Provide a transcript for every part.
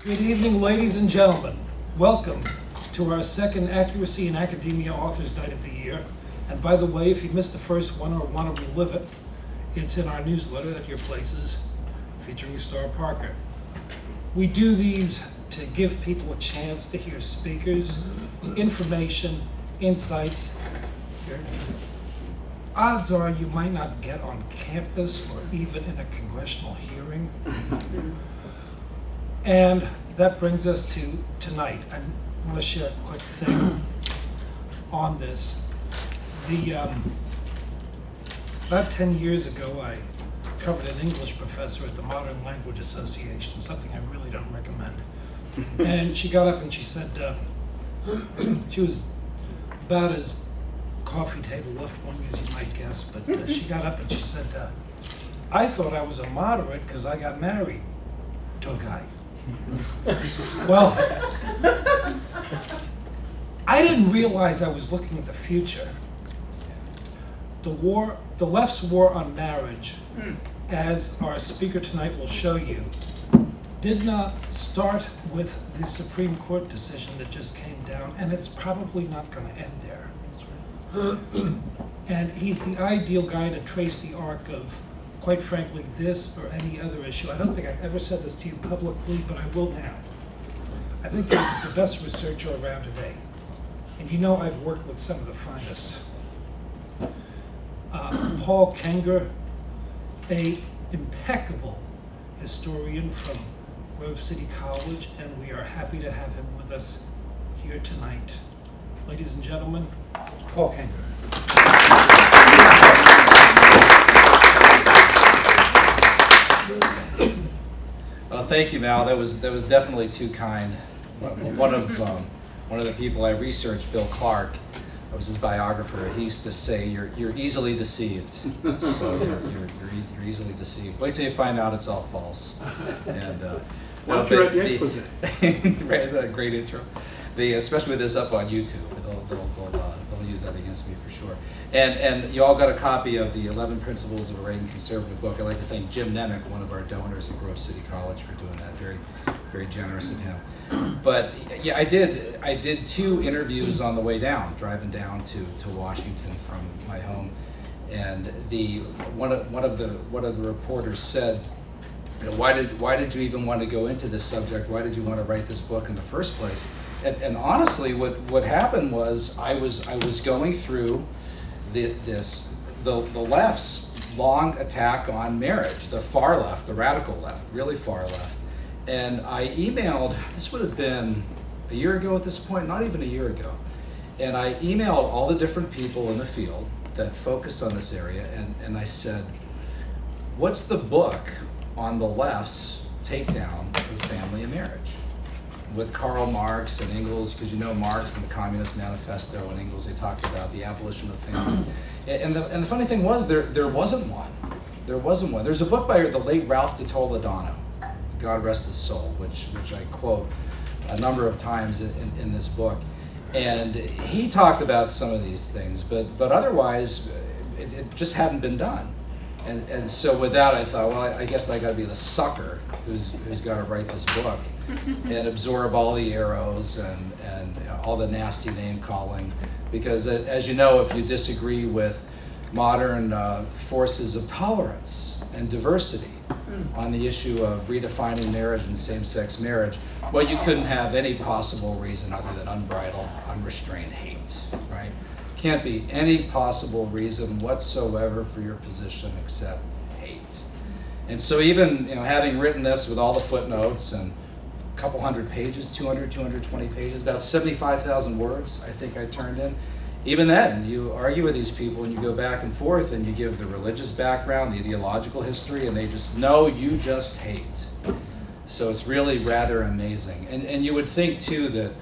Good evening, ladies and gentlemen. Welcome to our second Accuracy in Academia Authors Night of the year. And by the way, if you missed the first one or want to relive it, it's in our newsletter at your places, featuring Star Parker. We do these to give people a chance to hear speakers, information, insights. Odds are you might not get on campus or even in a congressional hearing. And that brings us to tonight. I want to share a quick thing on this. About 10 years ago, I covered an English professor at the Modern Language Association, something I really don't recommend. And she got up and she said, she was about as coffee table left-wing as you might guess, but she got up and she said, I thought I was a moderate because I got married to a guy. Well, I didn't realize I was looking at the future. The left's war on marriage, as our speaker tonight will show you, did not start with the Supreme Court decision that just came down, and it's probably not going to end there. And he's the ideal guy to trace the arc of, quite frankly, this or any other issue. I don't think I've ever said this to you publicly, but I will now. I think you're the best researcher around today. And you know I've worked with some of the finest. Paul Kengor, an impeccable historian from Grove City College, and we are happy to have him with us here tonight. Ladies and gentlemen, Paul Kengor. Well, thank you, Mal. That was definitely too kind. One of the people I researched, Bill Clark, I was his biographer. He used to say, "You're easily deceived." So you're easily deceived. Wait till you find out it's all false. And Right, is that a great intro? Especially with this up on YouTube, they'll use that against me for sure. And you all got a copy of the 11 Principles of a Reagan Conservative book. I'd like to thank Jim Nemec, one of our donors at Grove City College, for doing that. Very, very generous of him. But yeah, I did 2 interviews on the way down, driving down to Washington from my home, and one of the reporters said, why did you even want to go into this subject? Why did you want to write this book in the first place? And honestly, what happened was I was going through the left's long attack on marriage, the far left, the radical left, really far left. And I emailed, this would have been a year ago at this point, not even a year ago. And I emailed all the different people in the field that focus on this area, and I said, what's the book on the left's takedown of family and marriage? With Karl Marx and Engels, because you know Marx and the Communist Manifesto, and Engels, they talked about the abolition of the family. And the funny thing was, there wasn't one. There wasn't one. There's a book by the late Ralph de Toledano, God rest his soul, which I quote a number of times in this book. And he talked about some of these things, but otherwise, it just hadn't been done. And so with that, I thought, well, I guess I got to be the sucker who's got to write this book and absorb all the arrows and all the nasty name calling, because as you know, if you disagree with modern forces of tolerance and diversity on the issue of redefining marriage and same-sex marriage, well, you couldn't have any possible reason other than unbridled, unrestrained hate, right? Can't be any possible reason whatsoever for your position except hate. And so even having written this with all the footnotes and a couple hundred pages, 220 pages, about 75,000 words I think I turned in, even then you argue with these people and you go back and forth and you give the religious background, the ideological history, and they just know you just hate. So it's really rather amazing. And you would think too that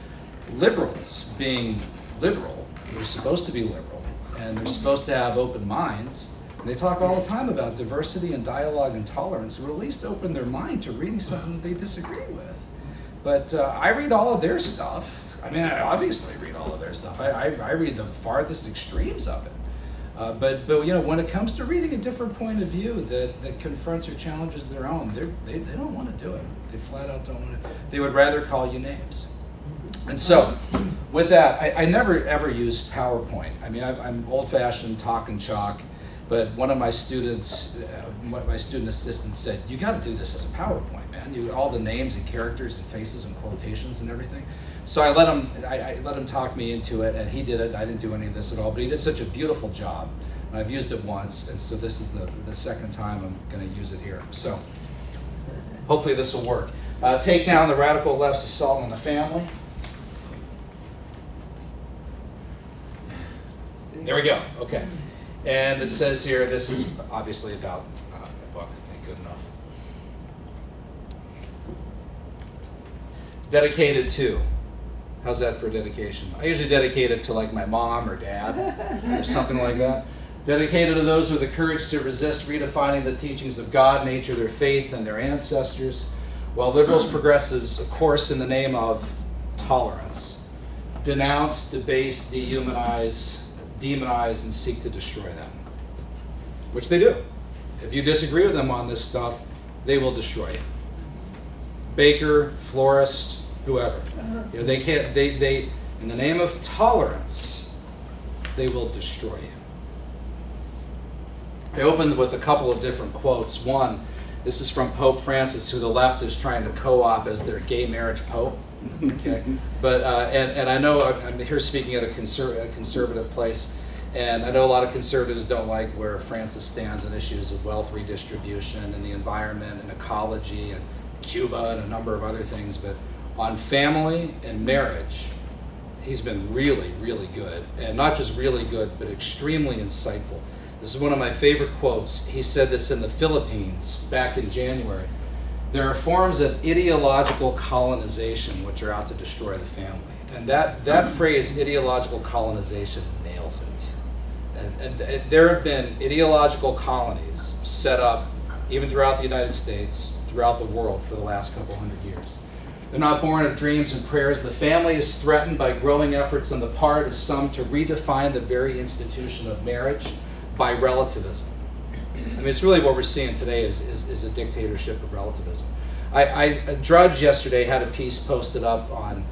liberals, being liberal, they're supposed to be liberal, and they're supposed to have open minds. And they talk all the time about diversity and dialogue and tolerance, or at least open their mind to reading something that they disagree with. But I read all of their stuff. I mean, I obviously read all of their stuff. I read the farthest extremes of it. But when it comes to reading a different point of view that confronts or challenges their own, they don't want to do it. They flat out don't want to. They would rather call you names. And so, with that, I never ever use PowerPoint. I mean, I'm old-fashioned talk and chalk, but one of my students, my student assistant said, "You got to do this as a PowerPoint, man. All the names and characters and faces and quotations and everything." So I let him talk me into it, and he did it. I didn't do any of this at all, but he did such a beautiful job. And I've used it once, and so this is the second time I'm going to use it here. So hopefully this will work. Take down the radical left's assault on the family. There we go. Okay. And it says here, this is obviously about my book. Ain't good enough. Dedicated to. How's that for dedication? I usually dedicate it to like my mom or dad or something like that. Dedicated to those with the courage to resist redefining the teachings of God, nature, their faith, and their ancestors, while liberals, progressives, of course, in the name of tolerance, denounce, debase, dehumanize, demonize, and seek to destroy them. Which they do. If you disagree with them on this stuff, they will destroy you. Baker, florist, whoever. They can't. They in the name of tolerance, they will destroy you. They opened with a couple of different quotes. One, this is from Pope Francis, who the left is trying to co-opt as their gay marriage pope. Okay, but and I know I'm here speaking at a conservative place, and I know a lot of conservatives don't like where Francis stands on issues of wealth redistribution and the environment and ecology and Cuba and a number of other things, but on family and marriage, he's been really, really good. And not just really good, but extremely insightful. This is one of my favorite quotes. He said this in the Philippines back in January. There are forms of ideological colonization which are out to destroy the family. And that phrase, ideological colonization, nails it. And there have been ideological colonies set up even throughout the United States, throughout the world for the last couple hundred years. They're not born of dreams and prayers. The family is threatened by growing efforts on the part of some to redefine the very institution of marriage by relativism. I mean, it's really what we're seeing today is a dictatorship of relativism. A Drudge yesterday had a piece posted up on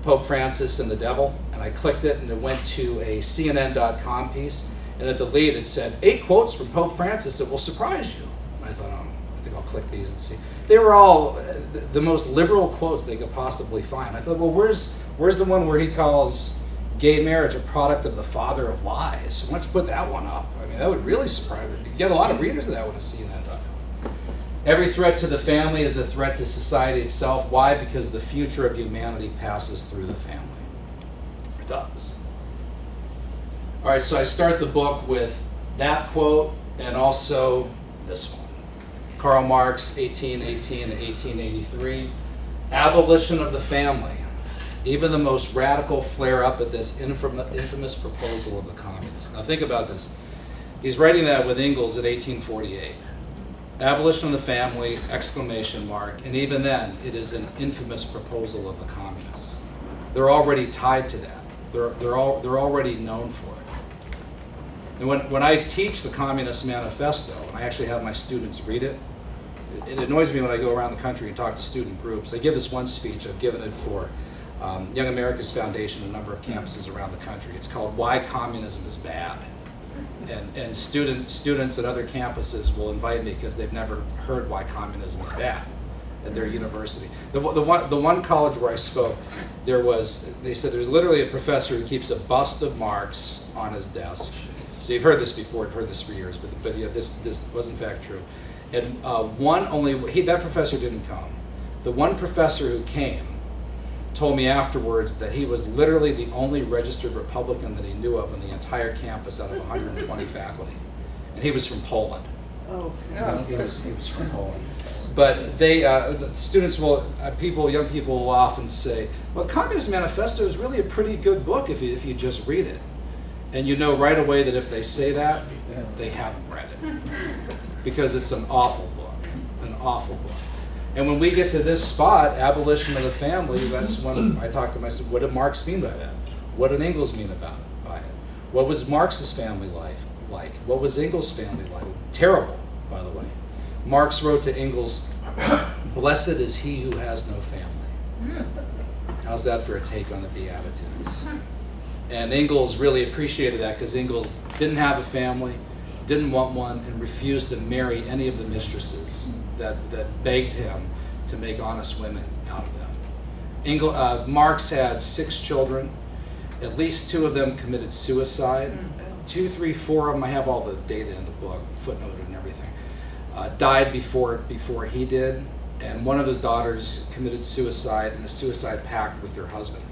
Pope Francis and the devil, and I clicked it, and it went to a CNN.com piece, and at the lead it said, 8 quotes from Pope Francis that will surprise you. And I thought, I think I'll click these and see. They were all the most liberal quotes they could possibly find. I thought, well, where's the one where he calls gay marriage a product of the father of lies? Why don't you put that one up? I mean, that would really surprise me. You get a lot of readers of that one to see that. Every threat to the family is a threat to society itself. Why? Because the future of humanity passes through the family. It does. All right, so I start the book with that quote and also this one. Karl Marx, 1818 to 1883. Abolition of the family. Even the most radical flare up at this infamous proposal of the communists. Now think about this. He's writing that with Engels at 1848. Abolition of the family, exclamation mark, and even then, it is an infamous proposal of the communists. They're already tied to that. They're already known for it. And when I teach the Communist Manifesto, and I actually have my students read it, it annoys me when I go around the country and talk to student groups. I give this one speech, I've given it for Young America's Foundation, a number of campuses around the country. It's called Why Communism is Bad. And students at other campuses will invite me because they've never heard why communism is bad at their university. The one college where I spoke, they said there's literally a professor who keeps a bust of Marx on his desk. So you've heard this before, you've heard this for years, but yeah, this was in fact true. And that professor didn't come. The one professor who came told me afterwards that he was literally the only registered Republican that he knew of on the entire campus out of 120 faculty. And he was from Poland. Oh, He was from Poland. But the students young people will often say, well, the Communist Manifesto is really a pretty good book if you just read it. And you know right away that if they say that, they haven't read it. Because it's an awful book. And when we get to this spot, abolition of the family, that's when I talk to myself, what did Marx mean by that? What did Engels mean by it? What was Marx's family life like? What was Engels' family like? Terrible, by the way. Marx wrote to Engels, "Blessed is he who has no family." How's that for a take on the Beatitudes? And Engels really appreciated that because Engels didn't have a family, didn't want one, and refused to marry any of the mistresses that begged him to make honest women out of them. Marx had 6 children. At least 2 of them committed suicide. 2, 3, 4 of them, I have all the data in the book, footnoted and everything, died before he did. And one of his daughters committed suicide in a suicide pact with her husband.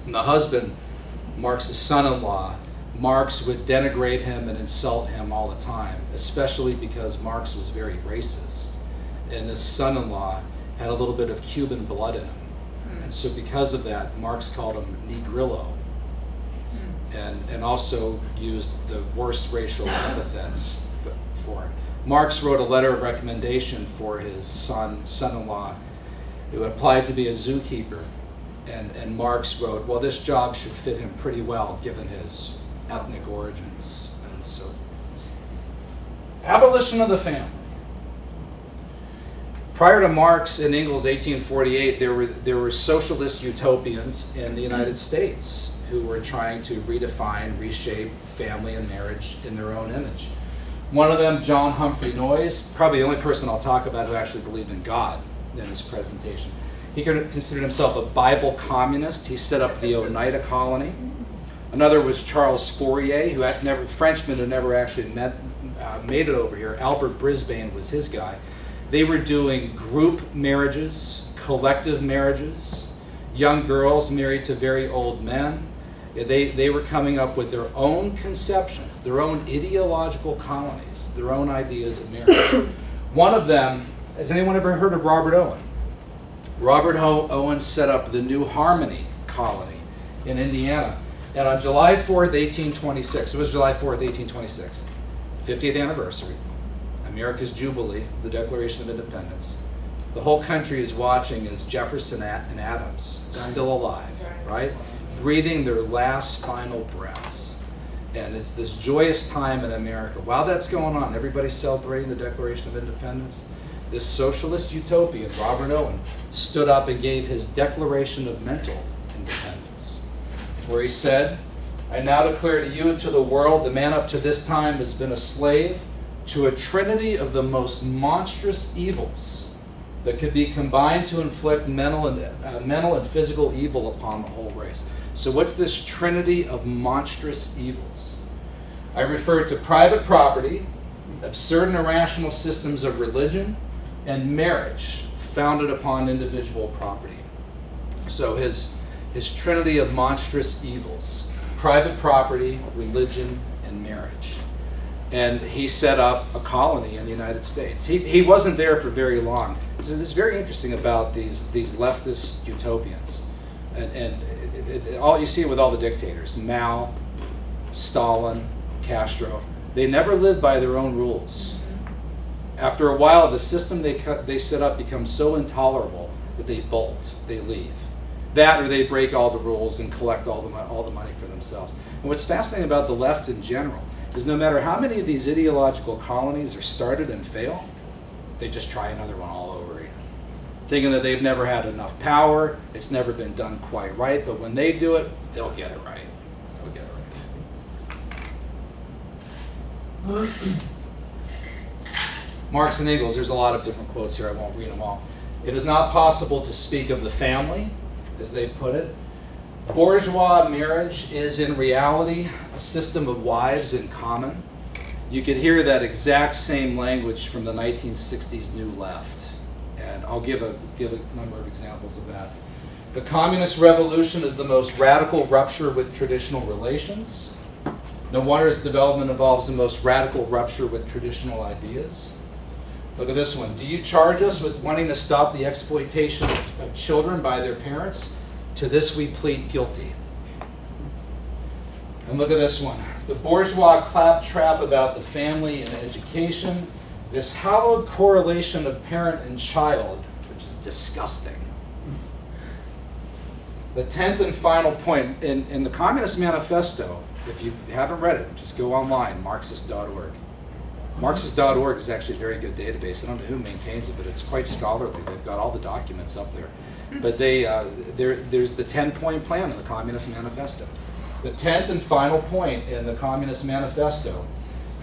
And the husband, Marx's son-in-law, Marx would denigrate him and insult him all the time, especially because Marx was very racist. And this son-in-law had a little bit of Cuban blood in him. And so because of that, Marx called him Negrillo, and also used the worst racial epithets for him. Marx wrote a letter of recommendation for his son-in-law who applied to be a zookeeper. And Marx wrote, well, this job should fit him pretty well given his ethnic origins. And so, abolition of the family. Prior to Marx and Engels' 1848, there were socialist utopians in the United States who were trying to redefine, reshape family and marriage in their own image. One of them, John Humphrey Noyes, probably the only person I'll talk about who actually believed in God in this presentation. He considered himself a Bible communist. He set up the Oneida Colony. Another was Charles Fourier, Frenchman who never actually made it over here. Albert Brisbane was his guy. They were doing group marriages, collective marriages, young girls married to very old men. They were coming up with their own conceptions, their own ideological colonies, their own ideas of marriage. One of them, has anyone ever heard of Robert Owen? Robert Owen set up the New Harmony Colony in Indiana. And on July 4th, 1826, it was July 4th, 1826, 50th anniversary, America's Jubilee, the Declaration of Independence. The whole country is watching as Jefferson and Adams, still alive, right? Breathing their last final breaths. And it's this joyous time in America. While that's going on, everybody's celebrating the Declaration of Independence. This socialist utopian, Robert Owen, stood up and gave his Declaration of Mental Independence, where he said, I now declare to you and to the world, the man up to this time has been a slave to a trinity of the most monstrous evils that could be combined to inflict mental and physical evil upon the whole race. So what's this trinity of monstrous evils? I refer to private property, absurd and irrational systems of religion, and marriage founded upon individual property. So his trinity of monstrous evils: private property, religion, and marriage. And he set up a colony in the United States. He wasn't there for very long. This is very interesting about these leftist utopians. And all you see it with all the dictators, Mao, Stalin, Castro. They never lived by their own rules. After a while, the system they set up becomes so intolerable that they bolt, they leave. That, or they break all the rules and collect all the money for themselves. And what's fascinating about the left in general is no matter how many of these ideological colonies are started and fail, they just try another one all over again, thinking that they've never had enough power, it's never been done quite right, but when they do it, they'll get it right. They'll get it right. Marx and Engels, there's a lot of different quotes here, I won't read them all. It is not possible to speak of the family, as they put it. Bourgeois marriage is in reality a system of wives in common. You could hear that exact same language from the 1960s New Left. And I'll give a number of examples of that. The communist revolution is the most radical rupture with traditional relations. No wonder its development involves the most radical rupture with traditional ideas. Look at this one. Do you charge us with wanting to stop the exploitation of children by their parents? To this we plead guilty. And look at this one. The bourgeois claptrap about the family and education, this hallowed correlation of parent and child, which is disgusting. The 10th and final point, in the Communist Manifesto, if you haven't read it, just go online, Marxist.org. Marxist.org is actually a very good database. I don't know who maintains it, but it's quite scholarly. They've got all the documents up there. But there's the 10-point plan in the Communist Manifesto. The 10th and final point in the Communist Manifesto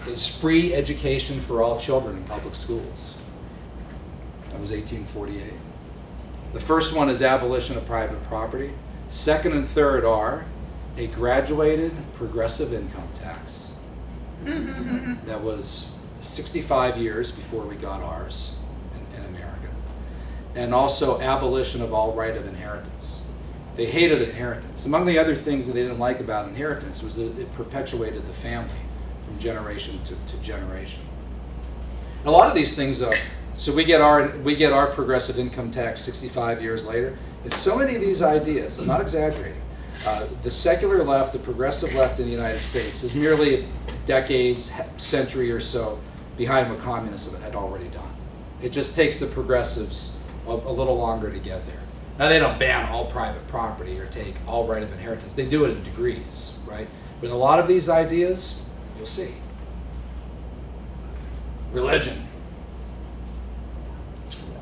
is free education for all children in public schools. That was 1848. The first one is abolition of private property. Second and third are a graduated progressive income tax. That was 65 years before we got ours in America. And also abolition of all right of inheritance. They hated inheritance. Among the other things that they didn't like about inheritance was that it perpetuated the family from generation to generation. And a lot of these things, so we get our progressive income tax 65 years later. And so many of these ideas, I'm not exaggerating, the secular left, the progressive left in the United States is merely decades, century or so behind what communists had already done. It just takes the progressives a little longer to get there. Now they don't ban all private property or take all right of inheritance. They do it in degrees, right? But in a lot of these ideas, you'll see. Religion.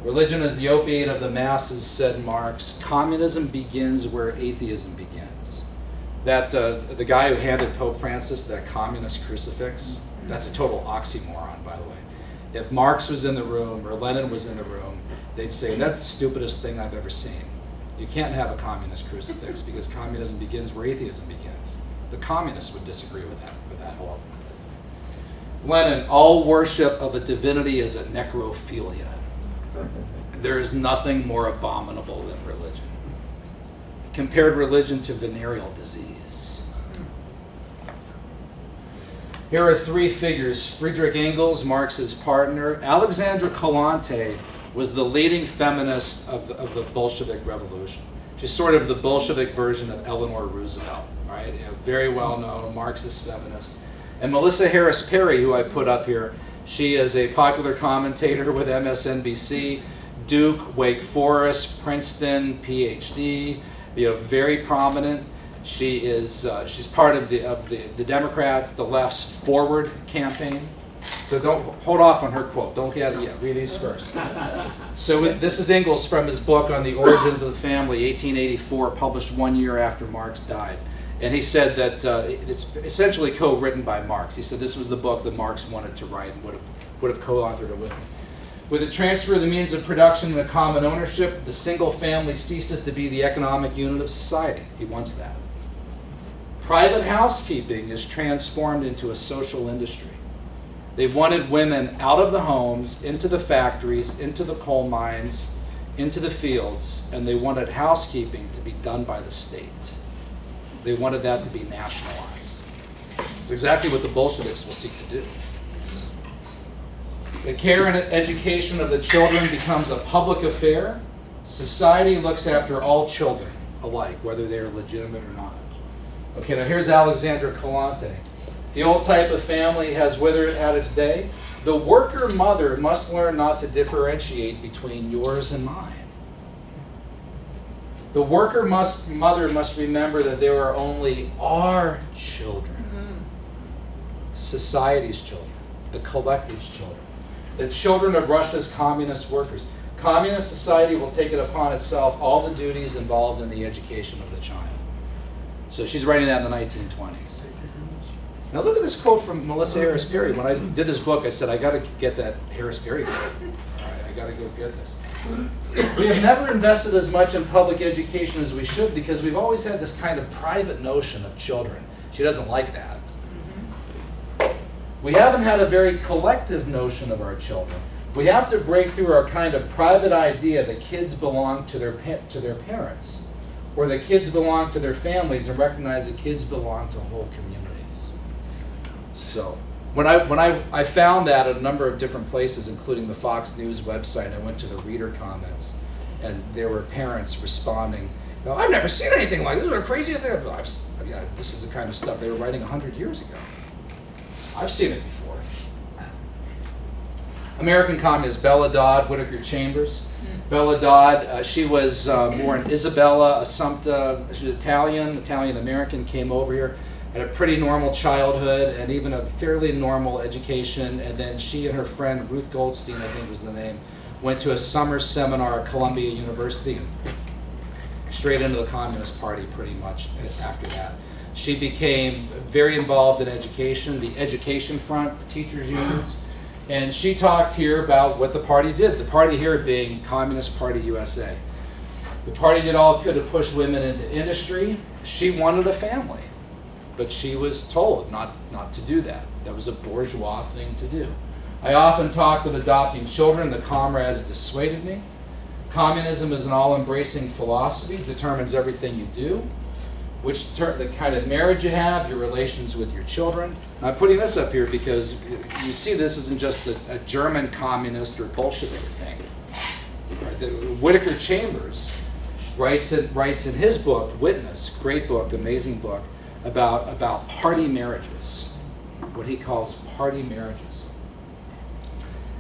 Religion is the opiate of the masses, said Marx. Communism begins where atheism begins. That the guy who handed Pope Francis that communist crucifix, that's a total oxymoron, by the way. If Marx was in the room or Lenin was in the room, they'd say, that's the stupidest thing I've ever seen. You can't have a communist crucifix because communism begins where atheism begins. The communists would disagree with that whole thing. Lenin, all worship of a divinity is a necrophilia. There is nothing more abominable than religion. He compared religion to venereal disease. Here are three figures. Friedrich Engels, Marx's partner. Alexandra Kolontai was the leading feminist of the Bolshevik Revolution. She's sort of the Bolshevik version of Eleanor Roosevelt, right? Very well-known Marxist feminist. And Melissa Harris Perry, who I put up here, she is a popular commentator with MSNBC, Duke, Wake Forest, Princeton, PhD, very prominent. She's part of the Democrats, the left's Forward campaign. So don't hold off on her quote. Don't get it yet. Read these first. So this is Engels from his book on the origins of the family, 1884, published 1 year after Marx died. And he said that it's essentially co-written by Marx. He said this was the book that Marx wanted to write and would have co-authored it with him. With the transfer of the means of production and the common ownership, the single family ceases to be the economic unit of society. He wants that. Private housekeeping is transformed into a social industry. They wanted women out of the homes, into the factories, into the coal mines, into the fields, and they wanted housekeeping to be done by the state. They wanted that to be nationalized. It's exactly what the Bolsheviks will seek to do. The care and education of the children becomes a public affair. Society looks after all children alike, whether they are legitimate or not. Okay, now here's Alexandra Kolontai. The old type of family has withered at its day. The worker mother must learn not to differentiate between yours and mine. The worker mother must remember that there are only our children, society's children, the collective's children, the children of Russia's communist workers. Communist society will take it upon itself all the duties involved in the education of the child. So she's writing that in the 1920s. Now look at this quote from Melissa Harris Perry. When I did this book, I said, I got to get that Harris Perry quote. All right, I got to go get this. We have never invested as much in public education as we should because we've always had this kind of private notion of children. She doesn't like that. We haven't had a very collective notion of our children. We have to break through our kind of private idea that kids belong to their parents, or that kids belong to their families, and recognize that kids belong to whole communities. So when I found that at a number of different places, including the Fox News website, I went to the reader comments, and there were parents responding, "No, I've never seen anything like this. This is the craziest thing. This is the kind of stuff they were writing 100 years ago. I've seen it before." American communist Bella Dodd, Whittaker Chambers. Bella Dodd, she was born Isabella Assumpta. She was Italian American, came over here. had a pretty normal childhood and even a fairly normal education, and then she and her friend, Ruth Goldstein, I think was the name, went to a summer seminar at Columbia University and straight into the Communist Party pretty much after that. She became very involved in education, the education front, the teachers' unions, and she talked here about what the party did. The party here being Communist Party USA. The party did all it could to push women into industry. She wanted a family, but she was told not to do that. That was a bourgeois thing to do. I often talked of adopting children. The comrades dissuaded me. Communism is an all-embracing philosophy, determines everything you do, the kind of marriage you have, your relations with your children. I'm putting this up here because you see this isn't just a German communist or Bolshevik thing. Whittaker Chambers writes in his book, Witness, great book, amazing book, about party marriages, what he calls party marriages.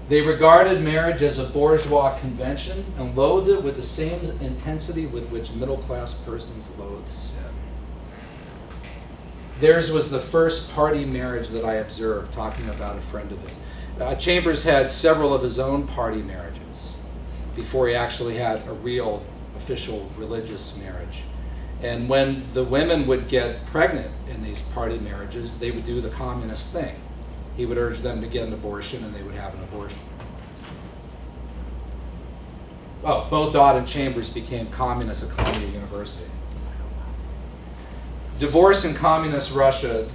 They regarded marriage as a bourgeois convention and loathed it with the same intensity with which middle-class persons loathe sin. Theirs was the first party marriage that I observed, talking about a friend of his. Chambers had several of his own party marriages before he actually had a real official religious marriage. And when the women would get pregnant in these party marriages, they would do the communist thing. He would urge them to get an abortion, and they would have an abortion. Oh, both Dodd and Chambers became communists at Columbia University. Divorce in communist Russia.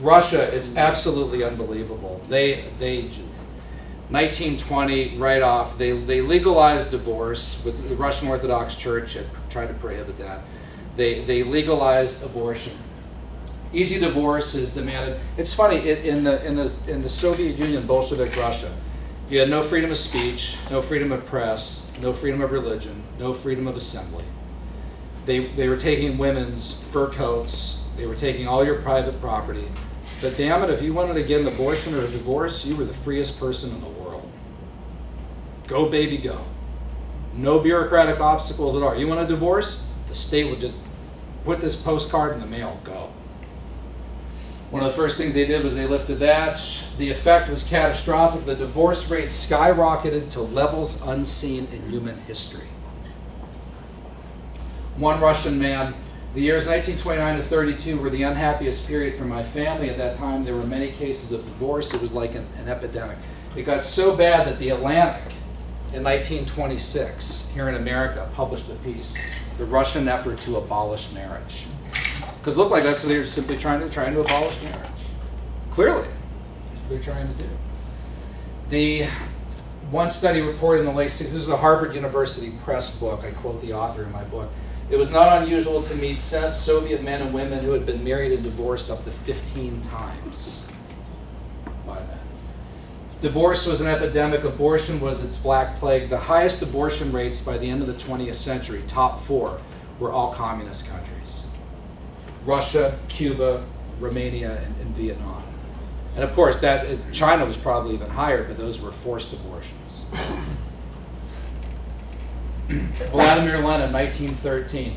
Russia, it's absolutely unbelievable. 1920, right off, they legalized divorce. With the Russian Orthodox Church had tried to prohibit that. They legalized abortion. Easy divorce is demanded. It's funny, in the Soviet Union, Bolshevik Russia, you had no freedom of speech, no freedom of press, no freedom of religion, no freedom of assembly. They were taking women's fur coats, they were taking all your private property. But damn it, if you wanted to get an abortion or a divorce, you were the freest person in the world. Go, baby, go. No bureaucratic obstacles at all. You want a divorce? The state will just put this postcard in the mail, go. One of the first things they did was they lifted that. The effect was catastrophic. The divorce rate skyrocketed to levels unseen in human history. One Russian man, the years 1929 to 32 were the unhappiest period for my family. At that time, there were many cases of divorce. It was like an epidemic. It got so bad that the Atlantic, in 1926, here in America, published a piece, The Russian Effort to Abolish Marriage. Because it looked like that's what they were simply trying to abolish marriage. Clearly, that's what they're trying to do. The one study reported in the late 60s, this is a Harvard University Press book, I quote the author in my book. It was not unusual to meet Soviet men and women who had been married and divorced up to 15 times by then. Divorce was an epidemic. Abortion was its black plague. The highest abortion rates by the end of the 20th century, top 4, were all communist countries. Russia, Cuba, Romania, and Vietnam. And of course, China was probably even higher, but those were forced abortions. Vladimir Lenin, 1913.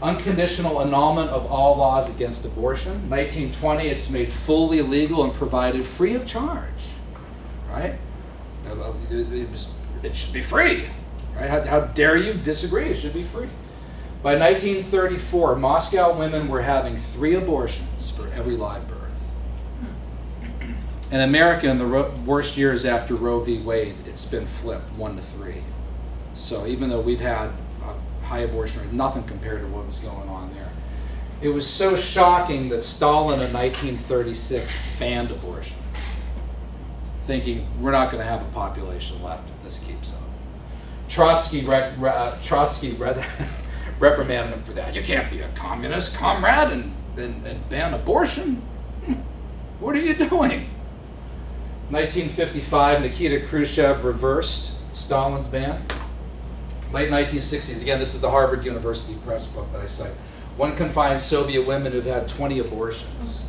Unconditional annulment of all laws against abortion. 1920, it's made fully legal and provided free of charge. Right? It should be free. Right? How dare you disagree? It should be free. By 1934, Moscow women were having 3 abortions for every live birth. In America, in the worst years after Roe v. Wade, it's been flipped 1 to 3. So even though we've had a high abortion rate, nothing compared to what was going on there. It was so shocking that Stalin in 1936 banned abortion, thinking we're not going to have a population left if this keeps up. Trotsky reprimanded him for that. You can't be a communist, comrade, and ban abortion. What are you doing? 1955, Nikita Khrushchev reversed Stalin's ban. Late 1960s, again, this is the Harvard University Press book that I cite. One can find Soviet women who've had 20 abortions.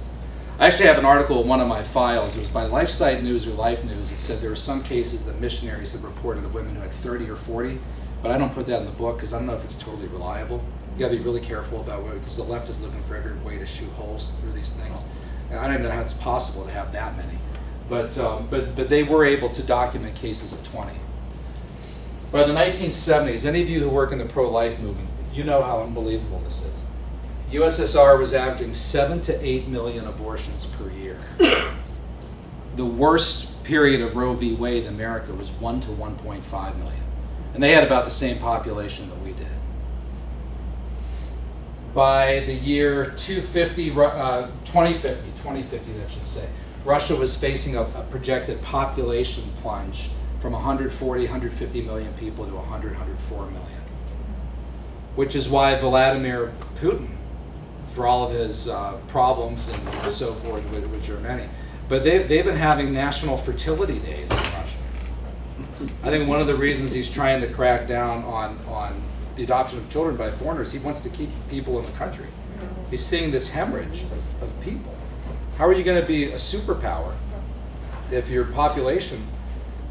I actually have an article in one of my files. It was by LifeSite News or Life News. It said there were some cases that missionaries have reported of women who had 30 or 40, but I don't put that in the book because I don't know if it's totally reliable. You got to be really careful about it because the left is looking for every way to shoot holes through these things. And I don't even know how it's possible to have that many, but they were able to document cases of 20. By the 1970s, any of you who work in the pro-life movement, you know how unbelievable this is. USSR was averaging 7 to 8 million abortions per year. The worst period of Roe v. Wade in America was 1 to 1.5 million. And they had about the same population that we did. By the year 2050, that should say, Russia was facing a projected population plunge from 140, 150 million people to 100, 104 million. Which is why Vladimir Putin, for all of his problems and so forth, which are many, but they've been having national fertility days in Russia. I think one of the reasons he's trying to crack down on the adoption of children by foreigners, he wants to keep people in the country. He's seeing this hemorrhage of people. How are you going to be a superpower if your population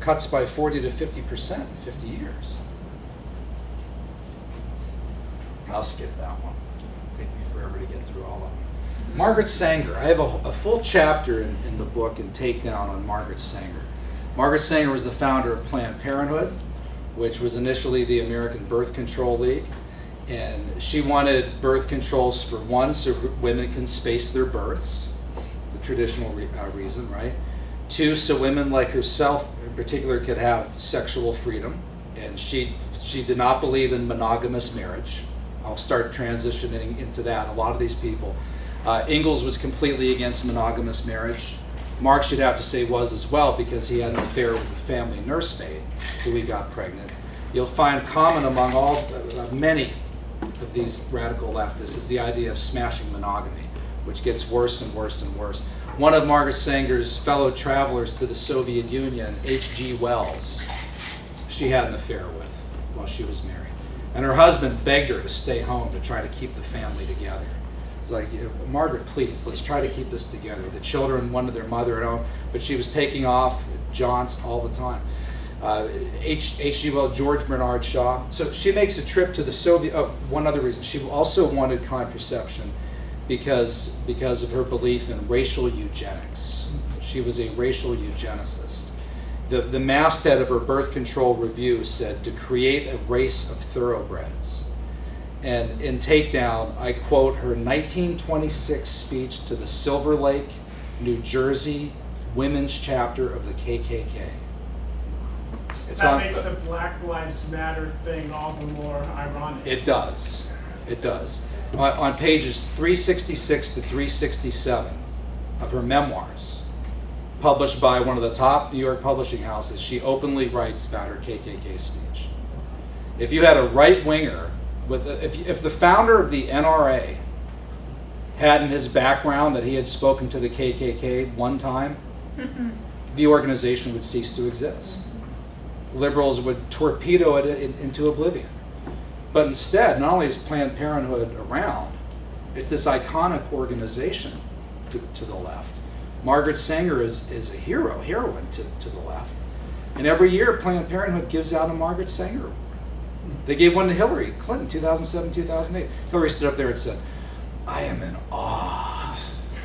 cuts by 40 to 50% in 50 years? I'll skip that one. It'll take me forever to get through all of them. Margaret Sanger. I have a full chapter in the book and takedown on Margaret Sanger. Margaret Sanger was the founder of Planned Parenthood, which was initially the American Birth Control League. And she wanted birth controls for one, so women can space their births, the traditional reason, right? Two, so women like herself in particular could have sexual freedom. And she did not believe in monogamous marriage. I'll start transitioning into that. A lot of these people. Engels was completely against monogamous marriage. Marx, you'd have to say, was as well, because he had an affair with a family nursemaid who he got pregnant. You'll find common among many of these radical leftists is the idea of smashing monogamy, which gets worse and worse and worse. One of Margaret Sanger's fellow travelers to the Soviet Union, H.G. Wells, she had an affair with while she was married. And her husband begged her to stay home to try to keep the family together. It was like, Margaret, please, let's try to keep this together. The children wanted their mother at home, but she was taking off jaunts all the time. H.G. Wells, George Bernard Shaw. So she makes a trip to the Soviet. One other reason, she also wanted contraception because of her belief in racial eugenics. She was a racial eugenicist. The masthead of her birth control review said to create a race of thoroughbreds. And in Takedown, I quote her 1926 speech to the Silver Lake, New Jersey women's chapter of the KKK. That makes the Black Lives Matter thing all the more ironic. It does. It does. On pages 366 to 367 of her memoirs, published by one of the top New York publishing houses, she openly writes about her KKK speech. If you had a right-winger, if the founder of the NRA had in his background that he had spoken to the KKK one time, the organization would cease to exist. Liberals would torpedo it into oblivion. But instead, not only is Planned Parenthood around, it's this iconic organization to the left. Margaret Sanger is a heroine to the left. And every year, Planned Parenthood gives out a Margaret Sanger Award. They gave one to Hillary Clinton, 2007, 2008. Hillary stood up there and said, I am in awe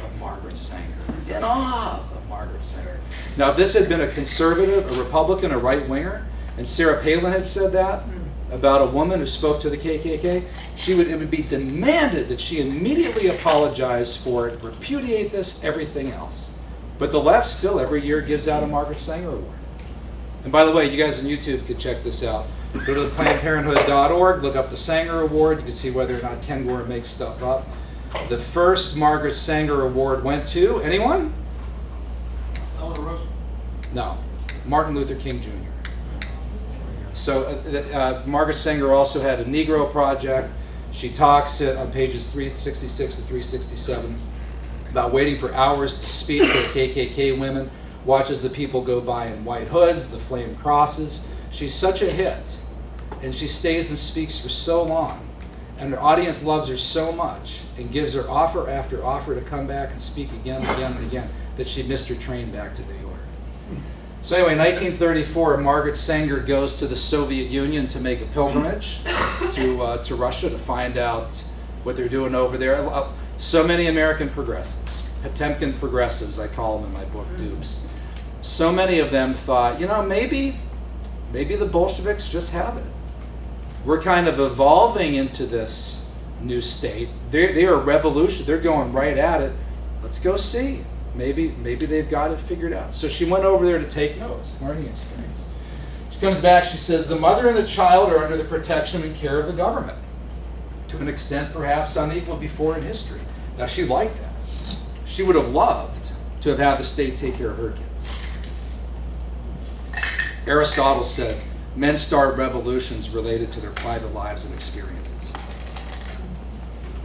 of Margaret Sanger. In awe of Margaret Sanger. Now, if this had been a conservative, a Republican, a right-winger, and Sarah Palin had said that about a woman who spoke to the KKK, it would be demanded that she immediately apologize for it, repudiate this, everything else. But the left still every year gives out a Margaret Sanger Award. And by the way, you guys on YouTube could check this out. Go to the PlannedParenthood.org, look up the Sanger Award. You can see whether or not Kengor makes stuff up. The first Margaret Sanger Award went to anyone? Eleanor Roosevelt. No, Martin Luther King Jr. So Margaret Sanger also had a Negro Project. She talks on pages 366 to 367 about waiting for hours to speak to KKK women, watches the people go by in white hoods, the flamed crosses. She's such a hit, and she stays and speaks for so long, and her audience loves her so much and gives her offer after offer to come back and speak again and again and again that she missed her train back to New York. So anyway, 1934, Margaret Sanger goes to the Soviet Union to make a pilgrimage to Russia to find out what they're doing over there. So many American progressives, Potemkin progressives, I call them in my book, dupes. So many of them thought, maybe the Bolsheviks just have it. We're kind of evolving into this new state. They are revolution. They're going right at it. Let's go see. Maybe they've got it figured out. So she went over there to take notes, learning experience. She comes back, she says, the mother and the child are under the protection and care of the government, to an extent perhaps unequal before in history. Now she liked that. She would have loved to have had the state take care of her kids. Aristotle said, men start revolutions related to their private lives and experiences.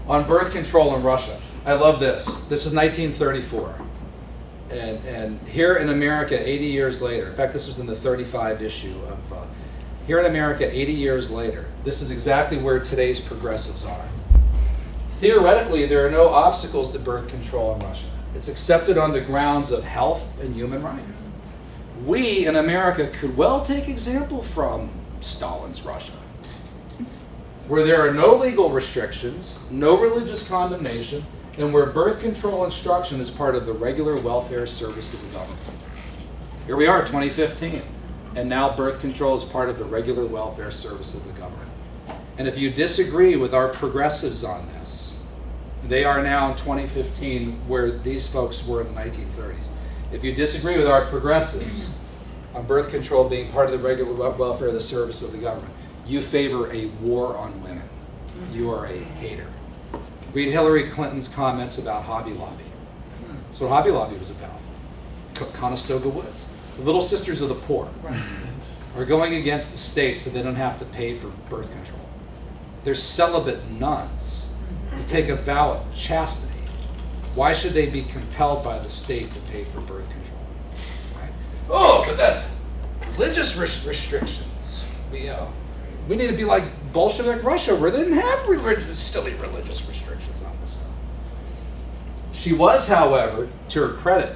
On birth control in Russia, I love this. This is 1934. And here in America, 80 years later, in fact, this was in the 35 issue of, here in America, 80 years later, this is exactly where today's progressives are. Theoretically, there are no obstacles to birth control in Russia. It's accepted on the grounds of health and human rights. We in America could well take example from Stalin's Russia, where there are no legal restrictions, no religious condemnation, and where birth control instruction is part of the regular welfare service of the government. Here we are, 2015, and now birth control is part of the regular welfare service of the government. And if you disagree with our progressives on this, they are now in 2015 where these folks were in the 1930s. If you disagree with our progressives on birth control being part of the regular welfare of the service of the government, you favor a war on women. You are a hater. Read Hillary Clinton's comments about Hobby Lobby. That's what Hobby Lobby was about. Conestoga Woods. The Little Sisters of the Poor are going against the state so they don't have to pay for birth control. They're celibate nuns who take a vow of chastity. Why should they be compelled by the state to pay for birth control? Right? Oh, but that's religious restrictions. We need to be like Bolshevik Russia, where they didn't have silly religious restrictions on this stuff. She was, however, to her credit,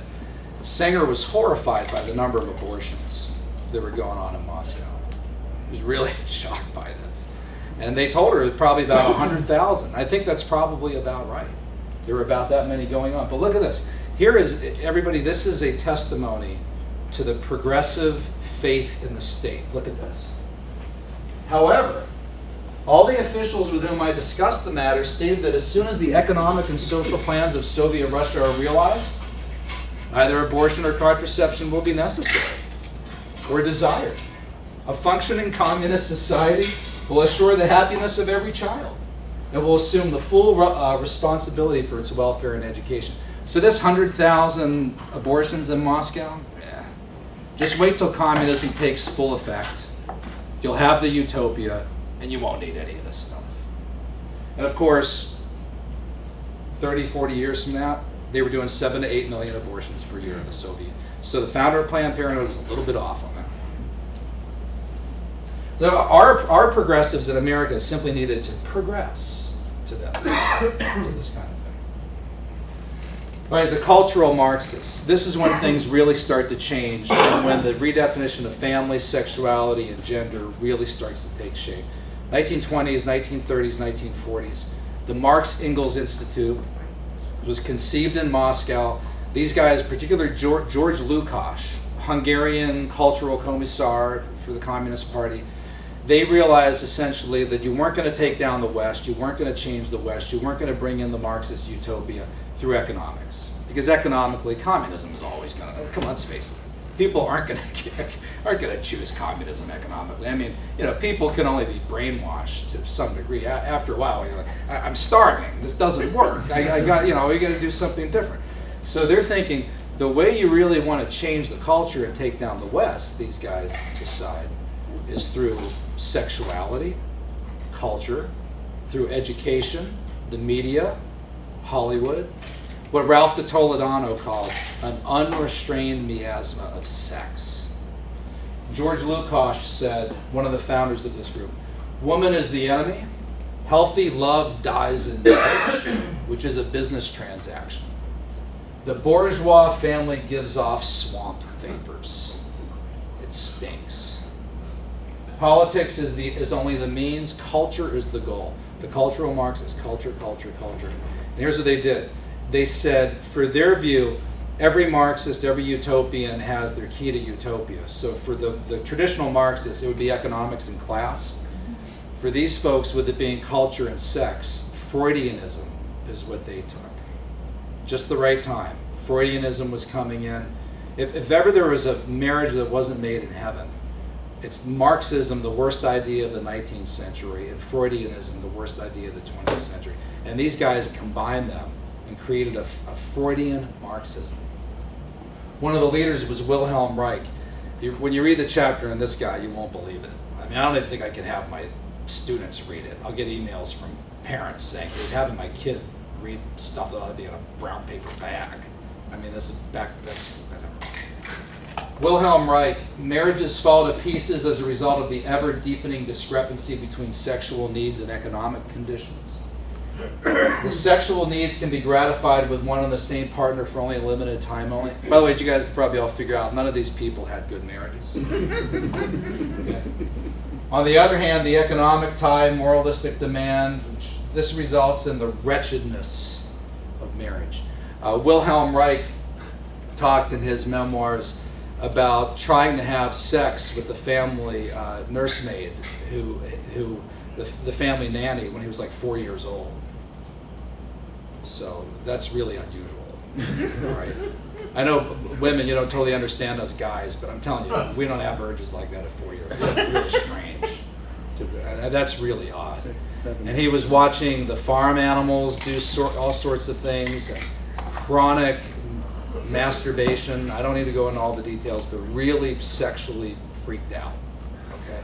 Sanger was horrified by the number of abortions that were going on in Moscow. She was really shocked by this. And they told her it was probably about 100,000. I think that's probably about right. There were about that many going on. But look at this. Here is, everybody, this is a testimony to the progressive faith in the state. Look at this. However, all the officials with whom I discussed the matter stated that as soon as the economic and social plans of Soviet Russia are realized, either abortion or contraception will be necessary or desired. A functioning communist society will assure the happiness of every child and will assume the full responsibility for its welfare and education. So this 100,000 abortions in Moscow, just wait till communism takes full effect. You'll have the utopia, and you won't need any of this stuff. And of course, 30, 40 years from now, they were doing 7 to 8 million abortions per year in the Soviet. So the founder of Planned Parenthood was a little bit off on that. So our progressives in America simply needed to progress to this kind of thing. All right, the cultural Marxists. This is when things really start to change, and when the redefinition of family, sexuality, and gender really starts to take shape. 1920s, 1930s, 1940s. The Marx Engels Institute was conceived in Moscow. These guys, particularly George Lukács, Hungarian cultural commissar for the Communist Party, they realized essentially that you weren't going to take down the West, you weren't going to change the West, you weren't going to bring in the Marxist utopia through economics. Because economically, communism is always going to, come on, let's face it, people aren't going to choose communism economically. I mean, people can only be brainwashed to some degree. After a while, you're like, I'm starving, this doesn't work, we got to do something different. So they're thinking, the way you really want to change the culture and take down the West, these guys decide, is through sexuality, culture, through education, the media, Hollywood, what Ralph de Toledano called an unrestrained miasma of sex. George Lukács said, one of the founders of this group, woman is the enemy, healthy love dies in marriage, which is a business transaction. The bourgeois family gives off swamp vapors. It stinks. Politics is only the means. Culture is the goal. The cultural Marxists, culture, culture, culture. And here's what they did. They said, for their view, every Marxist, every utopian has their key to utopia. So for the traditional Marxists, it would be economics and class. For these folks, with it being culture and sex, Freudianism is what they took. Just the right time. Freudianism was coming in. If ever there was a marriage that wasn't made in heaven, it's Marxism, the worst idea of the 19th century, and Freudianism, the worst idea of the 20th century. And these guys combined them and created a Freudian Marxism. One of the leaders was Wilhelm Reich. When you read the chapter on this guy, you won't believe it. I mean, I don't even think I can have my students read it. I'll get emails from parents saying, they're having my kid read stuff that ought to be in a brown paper bag. I mean, this is back, that's, whatever. Wilhelm Reich, marriages fall to pieces as a result of the ever-deepening discrepancy between sexual needs and economic conditions. The sexual needs can be gratified with one and the same partner for only a limited time only. By the way, you guys could probably all figure out, none of these people had good marriages. Okay. On the other hand, the economic tie, moralistic demand, this results in the wretchedness of marriage. Wilhelm Reich talked in his memoirs about trying to have sex with the family nursemaid, the family nanny, when he was like 4 years old. So that's really unusual. All right. I know women, you don't totally understand us guys, but I'm telling you, we don't have urges like that at 4 years old. It's really strange. That's really odd. And he was watching the farm animals do all sorts of things, and chronic masturbation. I don't need to go into all the details, but really sexually freaked out. Okay,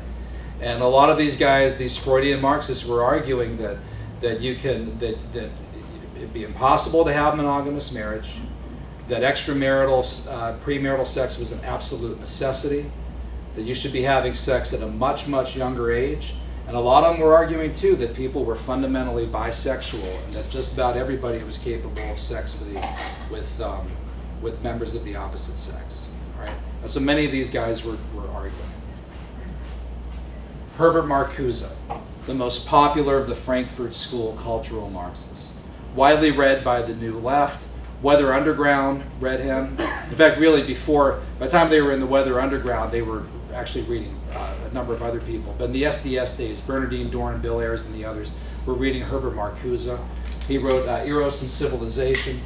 and a lot of these guys, these Freudian Marxists, were arguing that it'd be impossible to have monogamous marriage, that extramarital, premarital sex was an absolute necessity, that you should be having sex at a much, much younger age. And a lot of them were arguing too that people were fundamentally bisexual, and that just about everybody was capable of sex with members of the opposite sex. Right? And so many of these guys were arguing. Herbert Marcuzzo, the most popular of the Frankfurt School cultural Marxists, widely read by the New Left. Weather Underground read him. In fact, really by the time they were in the Weather Underground, they were actually reading a number of other people. But in the SDS days, Bernardine Dohrn, Bill Ayers, and the others were reading Herbert Marcuzzo. He wrote Eros and Civilization.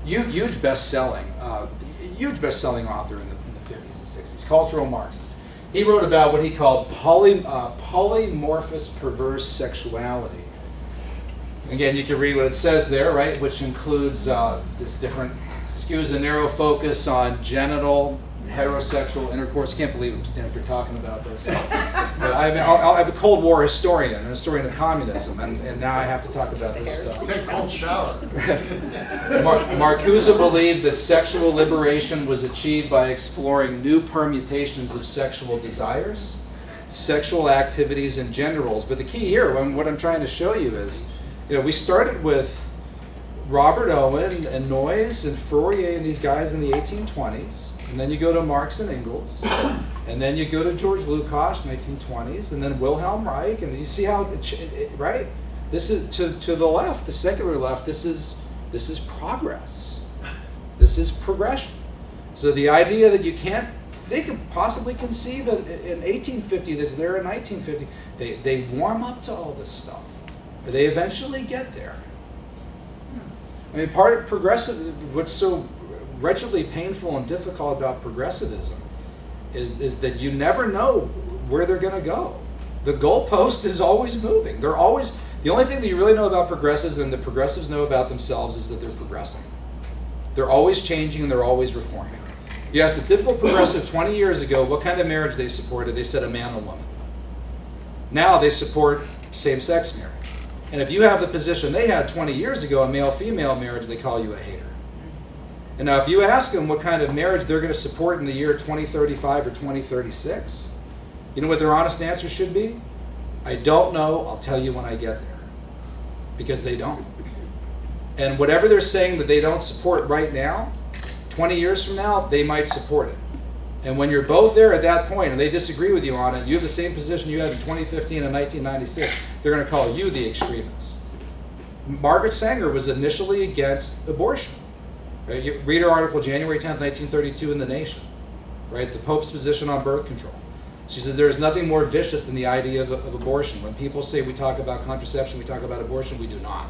Huge best-selling author in the 50s and 60s, cultural Marxist. He wrote about what he called polymorphous perverse sexuality. Again, you can read what it says there, right? Which includes this different skews and narrow focus on genital, heterosexual intercourse. Can't believe I'm standing here talking about this. But I'm a Cold War historian, a historian of communism, and now I have to talk about this stuff. Take a cold shower. Marcuzzo believed that sexual liberation was achieved by exploring new permutations of sexual desires, sexual activities, and gender roles. But the key here, what I'm trying to show you is, we started with Robert Owen and Noyes and Fourier and these guys in the 1820s. And then you go to Marx and Engels, and then you go to George Lukács, 1920s, and then Wilhelm Reich, and you see how, right? This is to the left, the secular left. This is progress. This is progression. So the idea that you can't possibly conceive in 1850 that's there in 1950, they warm up to all this stuff. They eventually get there. I mean, part of progressive, what's so wretchedly painful and difficult about progressivism is that you never know where they're going to go. The goalpost is always moving. The only thing that you really know about progressives and the progressives know about themselves is that they're progressing. They're always changing and they're always reforming. You ask the typical progressive 20 years ago what kind of marriage they supported, they said a man and a woman. Now they support same-sex marriage. And if you have the position they had 20 years ago, a male-female marriage, they call you a hater. And now if you ask them what kind of marriage they're going to support in the year 2035 or 2036, you know what their honest answer should be? I don't know, I'll tell you when I get there. Because they don't. And whatever they're saying that they don't support right now, 20 years from now, they might support it. And when you're both there at that point and they disagree with you on it, you have the same position you had in 2015 and 1996, they're going to call you the extremist. Margaret Sanger was initially against abortion. Right? You read her article January 10th, 1932 in The Nation, right? The Pope's position on birth control. She said there is nothing more vicious than the idea of abortion. When people say we talk about contraception, we talk about abortion, we do not.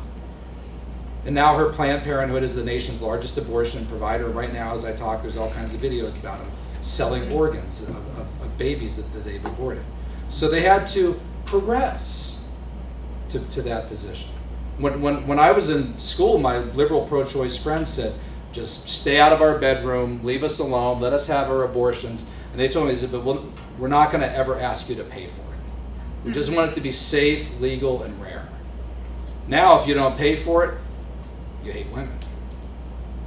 And now her Planned Parenthood is the nation's largest abortion provider. Right now, as I talk, there's all kinds of videos about them selling organs of babies that they've aborted. So they had to progress to that position. When I was in school, my liberal pro-choice friends said, just stay out of our bedroom, leave us alone, let us have our abortions. And they told me, they said, but we're not going to ever ask you to pay for it. We just want it to be safe, legal, and rare. Now, if you don't pay for it, you hate women.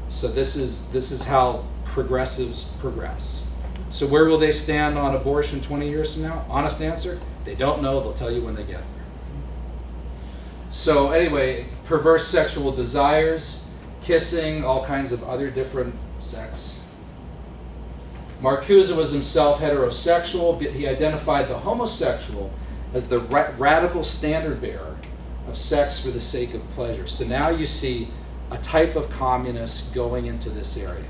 So this is how progressives progress. So where will they stand on abortion 20 years from now? Honest answer, they don't know. They'll tell you when they get there. So anyway, perverse sexual desires, kissing, all kinds of other different sex. Marcuzzo was himself heterosexual, but he identified the homosexual as the radical standard bearer of sex for the sake of pleasure. So now you see a type of communist going into this area,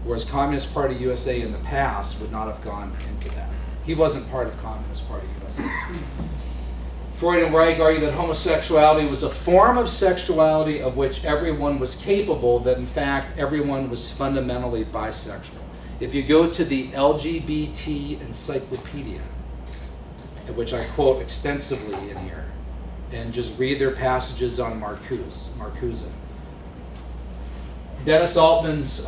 whereas Communist Party USA in the past would not have gone into that. He wasn't part of Communist Party USA. Freud and Reich argue that homosexuality was a form of sexuality of which everyone was capable, that in fact everyone was fundamentally bisexual. If you go to the LGBT Encyclopedia, which I quote extensively in here, and just read their passages on Marcuzzo. Dennis Altman's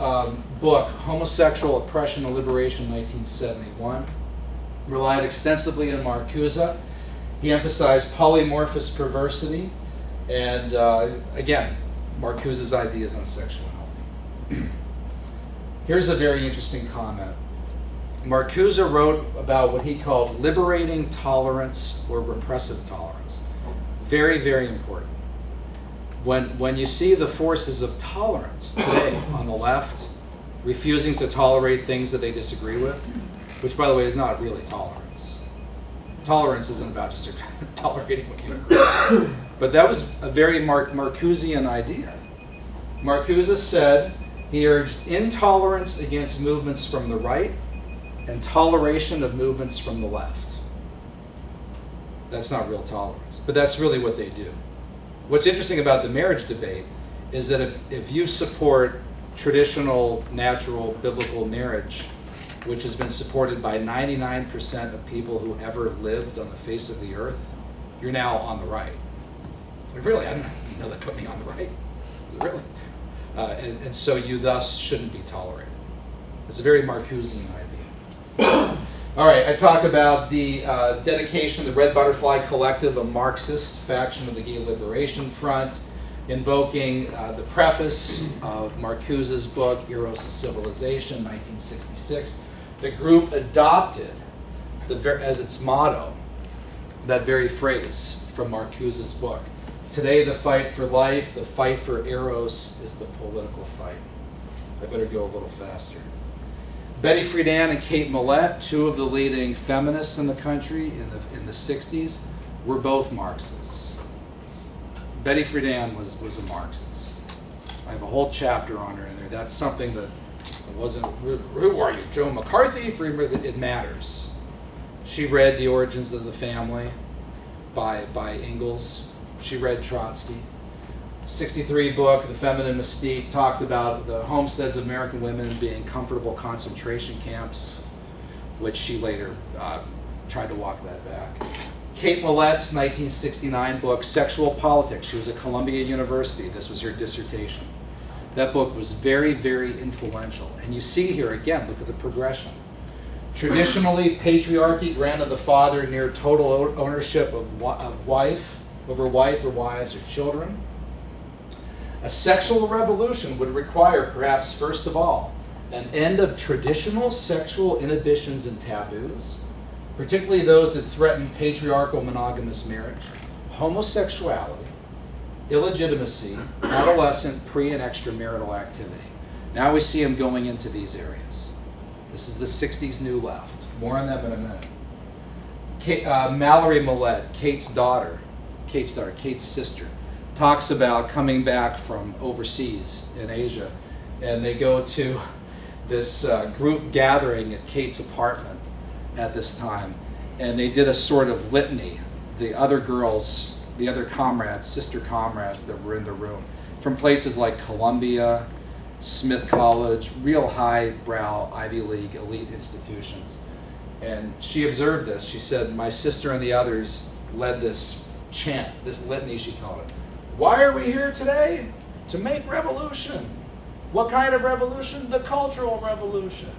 book, Homosexual Oppression and Liberation, 1971, relied extensively on Marcuzzo. He emphasized polymorphous perversity, and again, Marcuzzo's ideas on sexuality. Here's a very interesting comment. Marcuzzo wrote about what he called liberating tolerance or repressive tolerance. Very, very important. When you see the forces of tolerance today on the left, refusing to tolerate things that they disagree with, which by the way is not really tolerance. Tolerance isn't about just tolerating what you agree with. But that was a very Marcuzian idea. Marcuzzo said he urged intolerance against movements from the right and toleration of movements from the left. That's not real tolerance, but that's really what they do. What's interesting about the marriage debate is that if you support traditional, natural, biblical marriage, which has been supported by 99% of people who ever lived on the face of the earth, you're now on the right. Like, really, I didn't know that put me on the right. Really? And so you thus shouldn't be tolerated. It's a very Marcuzian idea. All right, I talk about the dedication of the Red Butterfly Collective, a Marxist faction of the Gay Liberation Front, invoking the preface of Marcuzzo's book, Eros and Civilization, 1966. The group adopted, as its motto, that very phrase from Marcuzzo's book. Today, the fight for life, the fight for Eros, is the political fight. I better go a little faster. Betty Friedan and Kate Mallette, two of the leading feminists in the country in the 60s, were both Marxists. Betty Friedan was a Marxist. I have a whole chapter on her in there. That's something that wasn't, who are you, Joe McCarthy? It matters. She read The Origins of the Family by Engels. She read Trotsky. 63 book, The Feminine Mystique, talked about the homesteads of American women being comfortable concentration camps, which she later tried to walk that back. Kate Mallette's 1969 book, Sexual Politics. She was at Columbia University. This was her dissertation. That book was very, very influential. And you see here, again, look at the progression. Traditionally, patriarchy granted the father near total ownership of wife or wives or children. A sexual revolution would require, perhaps first of all, an end of traditional sexual inhibitions and taboos, particularly those that threaten patriarchal monogamous marriage, homosexuality, illegitimacy, adolescent pre- and extramarital activity. Now we see him going into these areas. This is the 60s New Left. More on that in a minute. Mallory Mallette, Kate's sister, talks about coming back from overseas in Asia, and they go to this group gathering at Kate's apartment at this time, and they did a sort of litany. The other girls, the other comrades, sister comrades that were in the room, from places like Columbia, Smith College, real highbrow Ivy League elite institutions. And she observed this. She said, my sister and the others led this chant, this litany she called it. Why are we here today? To make revolution. What kind of revolution? The cultural revolution.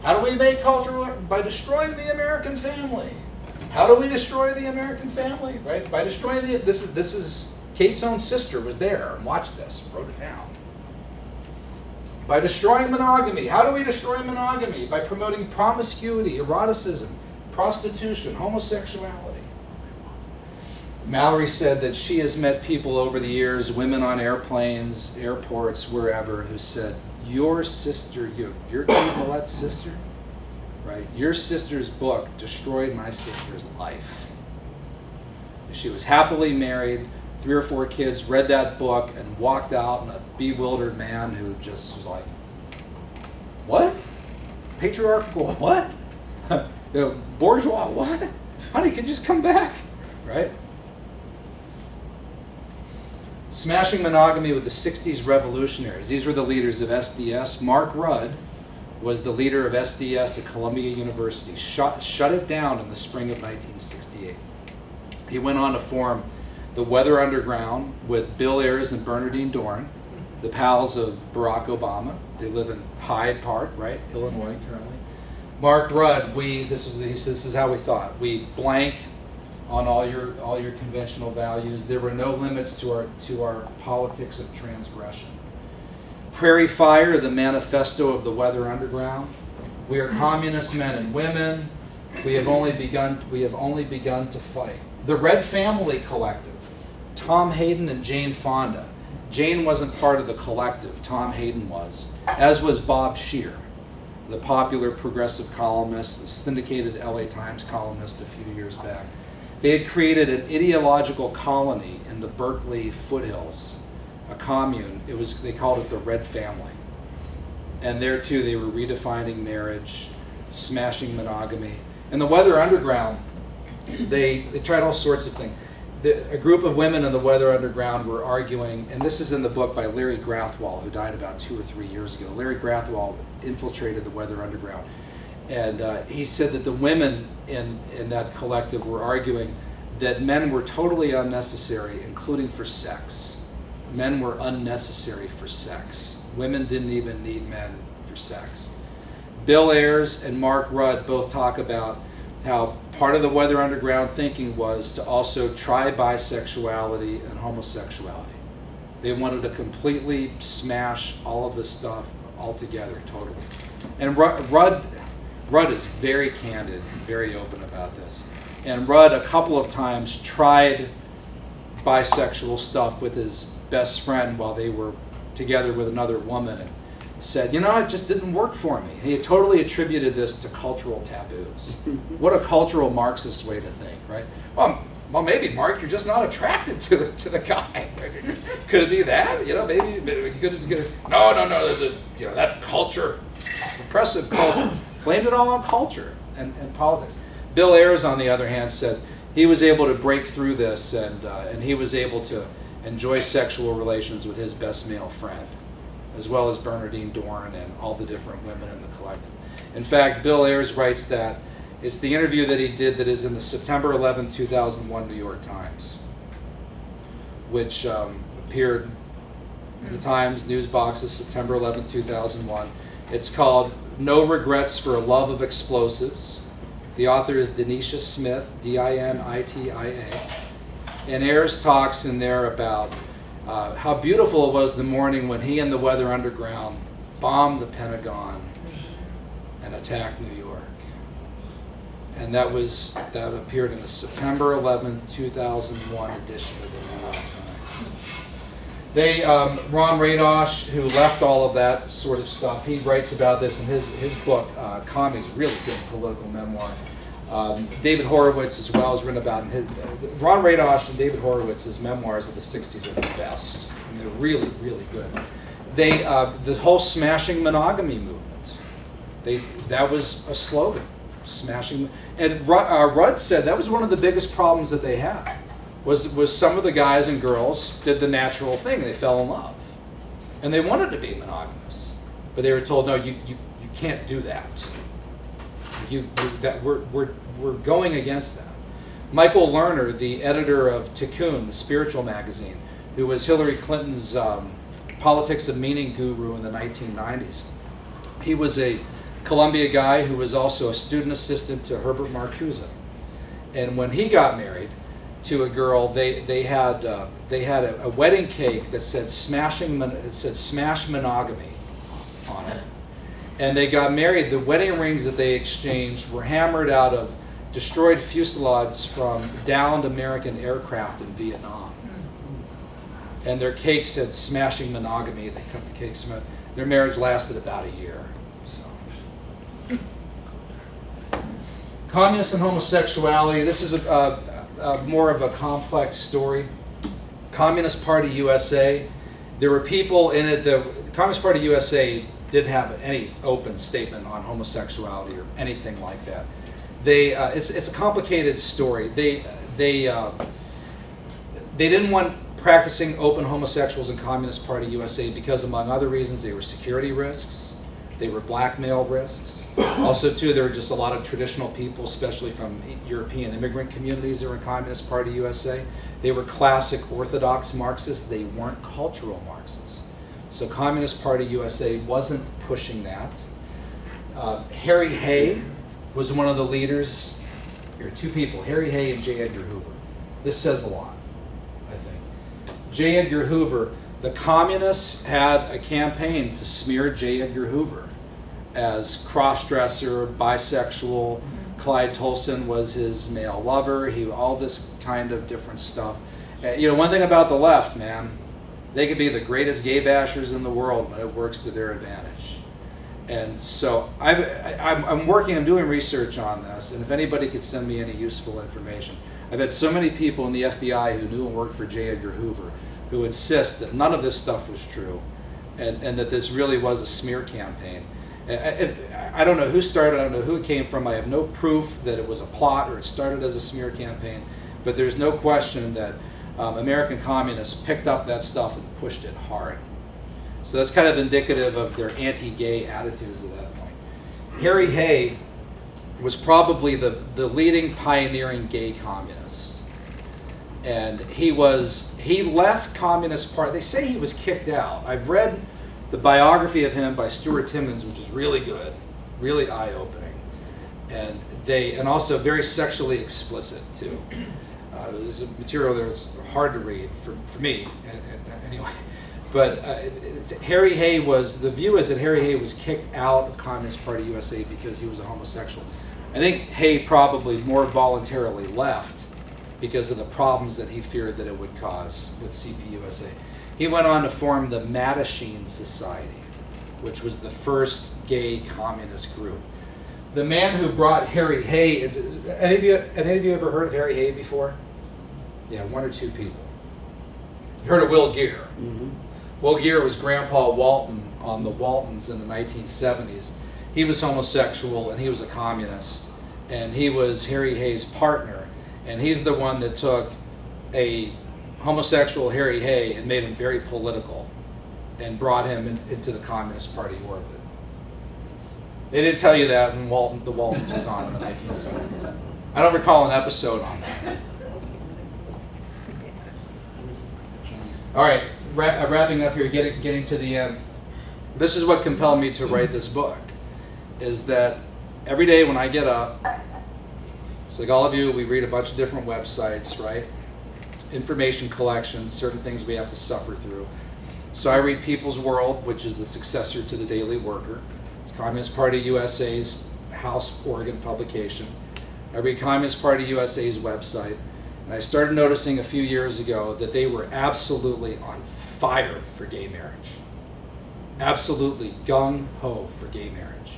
How do we make cultural? By destroying the American family. How do we destroy the American family? Right? By destroying the, this is Kate's own sister was there and watched this, wrote it down. By destroying monogamy. How do we destroy monogamy? By promoting promiscuity, eroticism, prostitution, homosexuality. Mallory said that she has met people over the years, women on airplanes, airports, wherever, who said, your sister, your Kate Mallette's sister, right? Your sister's book destroyed my sister's life. She was happily married, 3 or 4 kids, read that book and walked out, and a bewildered man who just was like, what? Patriarchal what? Bourgeois what? Honey, can you just come back? Right? Smashing monogamy with the 60s revolutionaries. These were the leaders of SDS. Mark Rudd was the leader of SDS at Columbia University. Shut it down in the spring of 1968. He went on to form the Weather Underground with Bill Ayers and Bernardine Dohrn, the pals of Barack Obama. They live in Hyde Park, right? Illinois currently. Mark Rudd, he says this is how we thought. We blank on all your conventional values. There were no limits to our politics of transgression. Prairie Fire, the manifesto of the Weather Underground. We are communist men and women. We have only begun to fight. The Red Family Collective. Tom Hayden and Jane Fonda. Jane wasn't part of the collective, Tom Hayden was, as was Bob Scheer, the popular progressive columnist, syndicated LA Times columnist a few years back. They had created an ideological colony in the Berkeley foothills, a commune. They called it the Red Family. And there too, they were redefining marriage, smashing monogamy. In the Weather Underground, they tried all sorts of things. A group of women in the Weather Underground were arguing, and this is in the book by Larry Grathwohl, who died about 2 or 3 years ago. Larry Grathwohl infiltrated the Weather Underground. And he said that the women in that collective were arguing that men were totally unnecessary, including for sex. Men were unnecessary for sex. Women didn't even need men for sex. Bill Ayers and Mark Rudd both talk about how part of the Weather Underground thinking was to also try bisexuality and homosexuality. They wanted to completely smash all of this stuff altogether, totally. And Rudd is very candid, very open about this. And Rudd a couple of times tried bisexual stuff with his best friend while they were together with another woman, and said, it just didn't work for me. He had totally attributed this to cultural taboos. What a cultural Marxist way to think, right? Well, maybe, Mark, you're just not attracted to the guy. Could it be that? Maybe you could have, no, this is, that culture, repressive culture. Blamed it all on culture and politics. Bill Ayers, on the other hand, said he was able to break through this and he was able to enjoy sexual relations with his best male friend, as well as Bernardine Dohrn and all the different women in the collective. In fact, Bill Ayers writes that it's the interview that he did that is in the September 11, 2001 New York Times, which appeared in the Times news boxes September 11, 2001. It's called No Regrets for a Love of Explosives. The author is Denisha Smith, Dinitia. And Ayers talks in there about how beautiful it was the morning when he and the Weather Underground bombed the Pentagon and attacked New York. And that appeared in the September 11, 2001 edition of the New York Times. Ron Radosh, who left all of that sort of stuff, he writes about this in his book, Communism, really good political memoir. David Horowitz as well has written about it. Ron Radosh and David Horowitz's memoirs of the 60s are the best. I mean, they're really, really good. The whole smashing monogamy movement, that was a slogan, smashing. And Rudd said that was one of the biggest problems that they had, was some of the guys and girls did the natural thing. They fell in love. And they wanted to be monogamous. But they were told, no, you can't do that. We're going against that. Michael Lerner, the editor of Tikkun, the spiritual magazine, who was Hillary Clinton's politics of meaning guru in the 1990s. He was a Columbia guy who was also a student assistant to Herbert Marcuzzo. And when he got married to a girl, they had a wedding cake that said smash monogamy on it. And they got married. The wedding rings that they exchanged were hammered out of destroyed fuselages from downed American aircraft in Vietnam. And their cake said smashing monogamy. They cut the cake. Their marriage lasted about a year. So, communists and homosexuality. This is more of a complex story. Communist Party USA. There were people in it. The Communist Party USA didn't have any open statement on homosexuality or anything like that. It's a complicated story. They didn't want practicing open homosexuals in Communist Party USA because, among other reasons, they were security risks, they were blackmail risks. Also, too, there were just a lot of traditional people, especially from European immigrant communities that were in Communist Party USA. They were classic Orthodox Marxists. They weren't cultural Marxists. So Communist Party USA wasn't pushing that. Harry Hay was one of the leaders. Here are two people, Harry Hay and J. Edgar Hoover. This says a lot, I think. J. Edgar Hoover, the communists had a campaign to smear J. Edgar Hoover as cross-dresser, bisexual. Clyde Tolson was his male lover. All this kind of different stuff. One thing about the left, man, they could be the greatest gay bashers in the world when it works to their advantage. And so I'm doing research on this, and if anybody could send me any useful information. I've had so many people in the FBI who knew and worked for J. Edgar Hoover who insist that none of this stuff was true, and that this really was a smear campaign. I don't know who started, I don't know who it came from, I have no proof that it was a plot or it started as a smear campaign, but there's no question that American communists picked up that stuff and pushed it hard. So that's kind of indicative of their anti-gay attitudes at that point. Harry Hay was probably the leading pioneering gay communist. And he left Communist Party. They say he was kicked out. I've read the biography of him by Stuart Timmons, which is really good, really eye-opening. And also very sexually explicit too. There's a material there that's hard to read for me, anyway. But Harry Hay the view is that Harry Hay was kicked out of Communist Party USA because he was a homosexual. I think Hay probably more voluntarily left because of the problems that he feared that it would cause with CPUSA. He went on to form the Mattachine Society, which was the first gay communist group. The man who brought Harry Hay, any of you ever heard of Harry Hay before? Yeah, one or two people. You heard of Will Geer? Mm-hmm. Will Geer was Grandpa Walton on the Waltons in the 1970s. He was homosexual and he was a communist, and he was Harry Hay's partner, and he's the one that took a homosexual Harry Hay and made him very political and brought him into the Communist Party orbit. They didn't tell you that when the Waltons was on in the 1970s. I don't recall an episode on that. All right, wrapping up here, getting to the end. This is what compelled me to write this book, is that every day when I get up, it's like all of you, we read a bunch of different websites, right? Information collections, certain things we have to suffer through. So I read People's World, which is the successor to the Daily Worker. It's Communist Party USA's House Oregon publication. I read Communist Party USA's website. And I started noticing a few years ago that they were absolutely on fire for gay marriage. Absolutely gung-ho for gay marriage.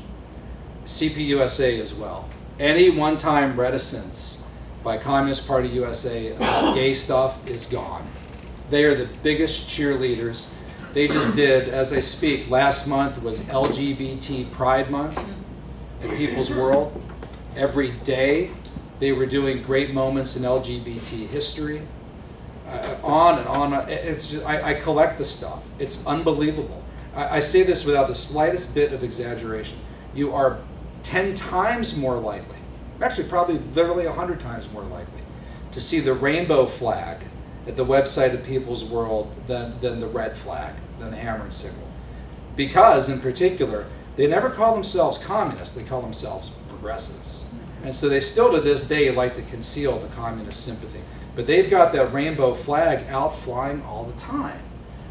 CPUSA as well. Any one-time reticence by Communist Party USA about gay stuff is gone. They are the biggest cheerleaders. They just did, as I speak, last month was LGBT Pride Month in People's World. Every day they were doing great moments in LGBT history. On and on. It's just, I collect the stuff. It's unbelievable. I say this without the slightest bit of exaggeration. You are 10 times more likely, actually probably literally 100 times more likely, to see the rainbow flag at the website of People's World than the red flag, than the hammer and sickle. Because, in particular, they never call themselves communists, they call themselves progressives. And so they still to this day like to conceal the communist sympathy. But they've got that rainbow flag out flying all the time.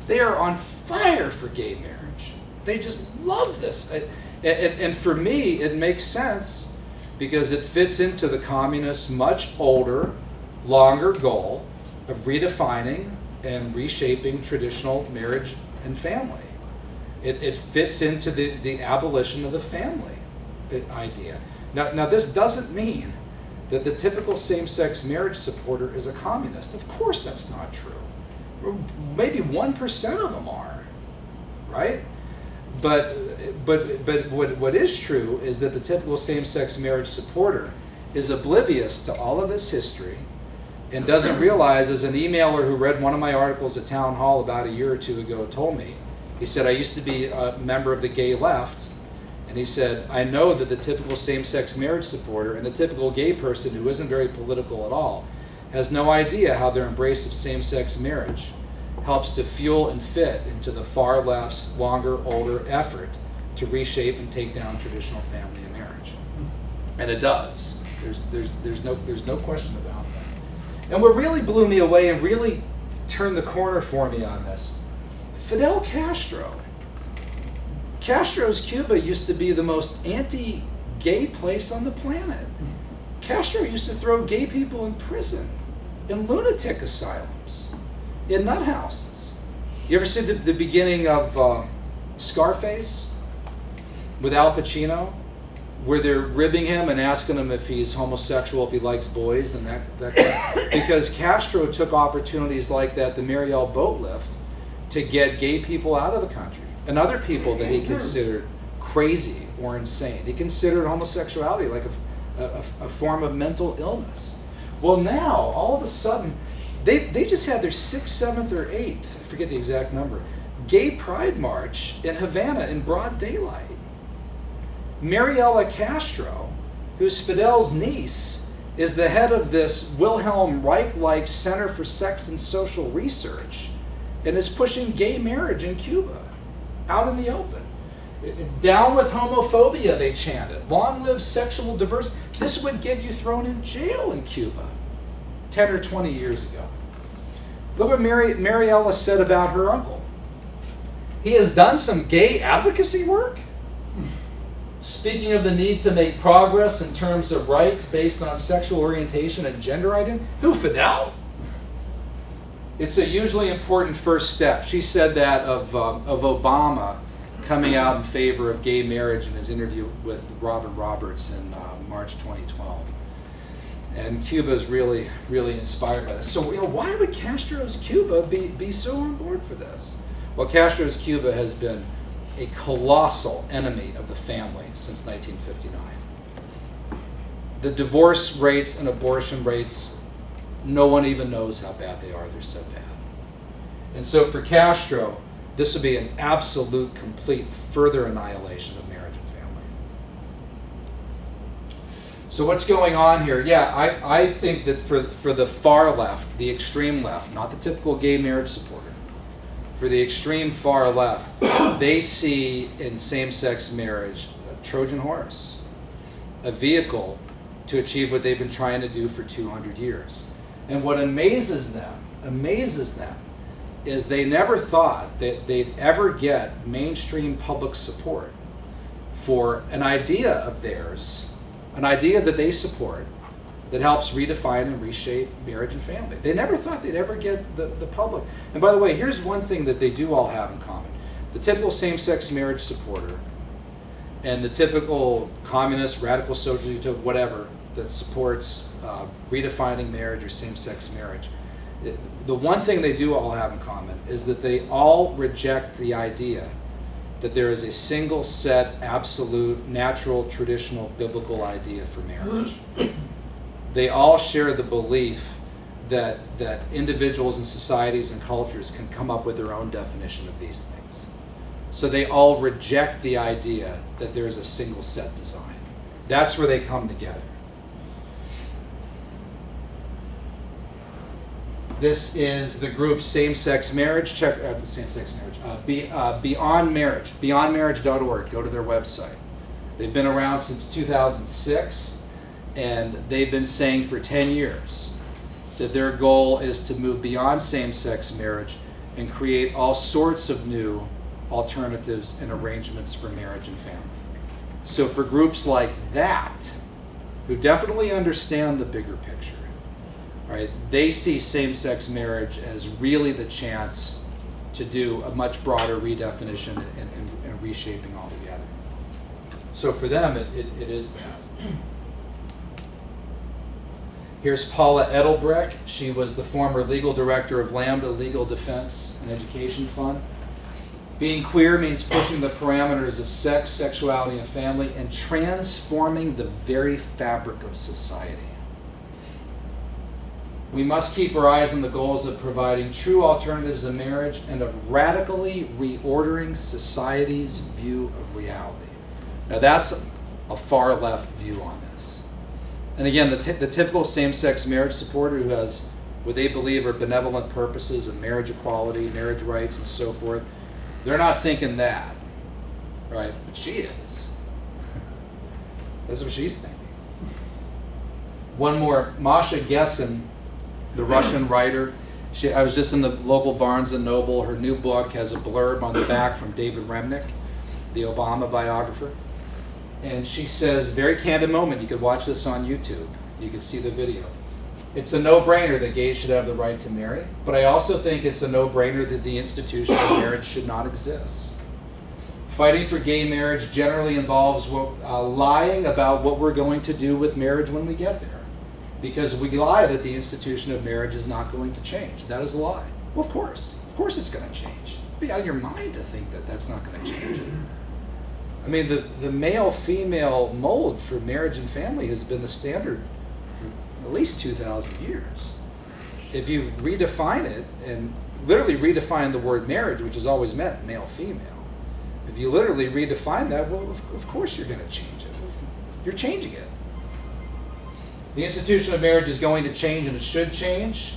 They are on fire for gay marriage. They just love this. And for me, it makes sense because it fits into the communists' much older, longer goal of redefining and reshaping traditional marriage and family. It fits into the abolition of the family idea. Now this doesn't mean that the typical same-sex marriage supporter is a communist. Of course that's not true. Maybe 1% of them are, right? But what is true is that the typical same-sex marriage supporter is oblivious to all of this history and doesn't realize, as an emailer who read one of my articles at Town Hall about a year or two ago told me, he said, I used to be a member of the gay left, and he said, I know that the typical same-sex marriage supporter and the typical gay person who isn't very political at all has no idea how their embrace of same-sex marriage helps to fuel and fit into the far left's longer, older effort to reshape and take down traditional family and marriage. And it does. There's no question about that. And what really blew me away and really turned the corner for me on this, Fidel Castro. Castro's Cuba used to be the most anti-gay place on the planet. Castro used to throw gay people in prison, in lunatic asylums, in nut houses. You ever see the beginning of Scarface with Al Pacino, where they're ribbing him and asking him if he's homosexual, if he likes boys, and that because Castro took opportunities like that, the Mariel boat lift, to get gay people out of the country and other people that he considered crazy or insane. He considered homosexuality like a form of mental illness. Well, now, all of a sudden, they just had their 6th, 7th, or 8th, I forget the exact number, gay pride march in Havana in broad daylight. Mariela Castro, who's Fidel's niece, is the head of this Wilhelm Reich-like Center for Sex and Social Research and is pushing gay marriage in Cuba, out in the open. Down with homophobia, they chanted. Long live sexual diversity. This would get you thrown in jail in Cuba 10 or 20 years ago. Look what Mariela said about her uncle. He has done some gay advocacy work, speaking of the need to make progress in terms of rights based on sexual orientation and gender identity. Who, Fidel? It's a hugely important first step. She said that of Obama coming out in favor of gay marriage in his interview with Robin Roberts in March 2012. And Cuba is really, really inspired by this. So, why would Castro's Cuba be so on board for this? Well, Castro's Cuba has been a colossal enemy of the family since 1959. The divorce rates and abortion rates, no one even knows how bad they are. They're so bad. And so for Castro, this would be an absolute, complete, further annihilation of marriage and family. So what's going on here? Yeah, I think that for the far left, the extreme left, not the typical gay marriage supporter, for the extreme far left, they see in same-sex marriage a Trojan horse, a vehicle to achieve what they've been trying to do for 200 years. And what amazes them, is they never thought that they'd ever get mainstream public support for an idea of theirs, an idea that they support, that helps redefine and reshape marriage and family. They never thought they'd ever get the public. And by the way, here's one thing that they do all have in common. The typical same-sex marriage supporter and the typical communist, radical social utopia, whatever, that supports redefining marriage or same-sex marriage, the one thing they do all have in common is that they all reject the idea that there is a single set, absolute, natural, traditional, biblical idea for marriage. They all share the belief that individuals and societies and cultures can come up with their own definition of these things. So they all reject the idea that there is a single set design. That's where they come together. This is the group Same-Sex Marriage. Check out Same-Sex Marriage. Beyond Marriage, beyondmarriage.org. Go to their website. They've been around since 2006, and they've been saying for 10 years that their goal is to move beyond same-sex marriage and create all sorts of new alternatives and arrangements for marriage and family. So for groups like that, who definitely understand the bigger picture, right, they see same-sex marriage as really the chance to do a much broader redefinition and reshaping altogether. So for them, it is that. Here's Paula Edelbrecht. She was the former legal director of Lambda Legal Defense and Education Fund. Being queer means pushing the parameters of sex, sexuality, and family and transforming the very fabric of society. We must keep our eyes on the goals of providing true alternatives in marriage and of radically reordering society's view of reality. Now that's a far left view on this. And again, the typical same-sex marriage supporter who has what they believe are benevolent purposes of marriage equality, marriage rights, and so forth, they're not thinking that, right? But she is. That's what she's thinking. One more, Masha Gessen, the Russian writer. I was just in the local Barnes & Noble. Her new book has a blurb on the back from David Remnick, the Obama biographer. And she says, very candid moment, you could watch this on YouTube. You can see the video. It's a no-brainer that gays should have the right to marry, but I also think it's a no-brainer that the institution of marriage should not exist. Fighting for gay marriage generally involves lying about what we're going to do with marriage when we get there. Because we lie that the institution of marriage is not going to change. That is a lie. Well, of course it's going to change. It'd be out of your mind to think that that's not going to change it. I mean, the male-female mold for marriage and family has been the standard for at least 2,000 years. If you redefine it, and literally redefine the word marriage, which has always meant male-female, if you literally redefine that, well, of course you're going to change it. You're changing it. The institution of marriage is going to change, and it should change.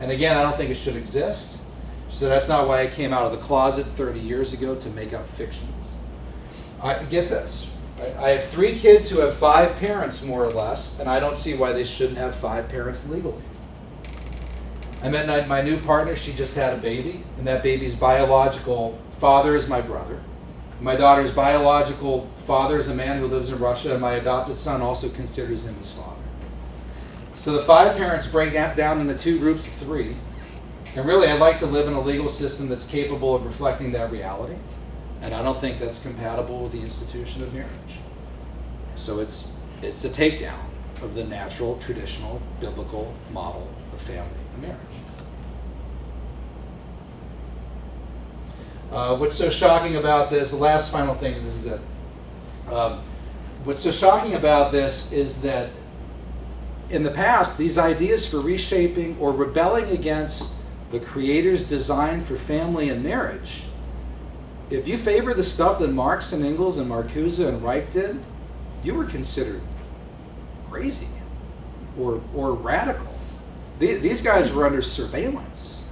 And again, I don't think it should exist. So that's not why I came out of the closet 30 years ago to make up fictions. Get this. I have 3 kids who have 5 parents, more or less, and I don't see why they shouldn't have 5 parents legally. I met my new partner. She just had a baby, and that baby's biological father is my brother. My daughter's biological father is a man who lives in Russia, and my adopted son also considers him his father. So the 5 parents break down into 2 groups of 3, and really I'd like to live in a legal system that's capable of reflecting that reality. And I don't think that's compatible with the institution of marriage. So it's a takedown of the natural, traditional, biblical model of family and marriage. What's so shocking about this, the last final thing is that, what's so shocking about this is that in the past, these ideas for reshaping or rebelling against the Creator's design for family and marriage, if you favor the stuff that Marx and Engels and Marcuzzo and Reich did, you were considered crazy or radical. These guys were under surveillance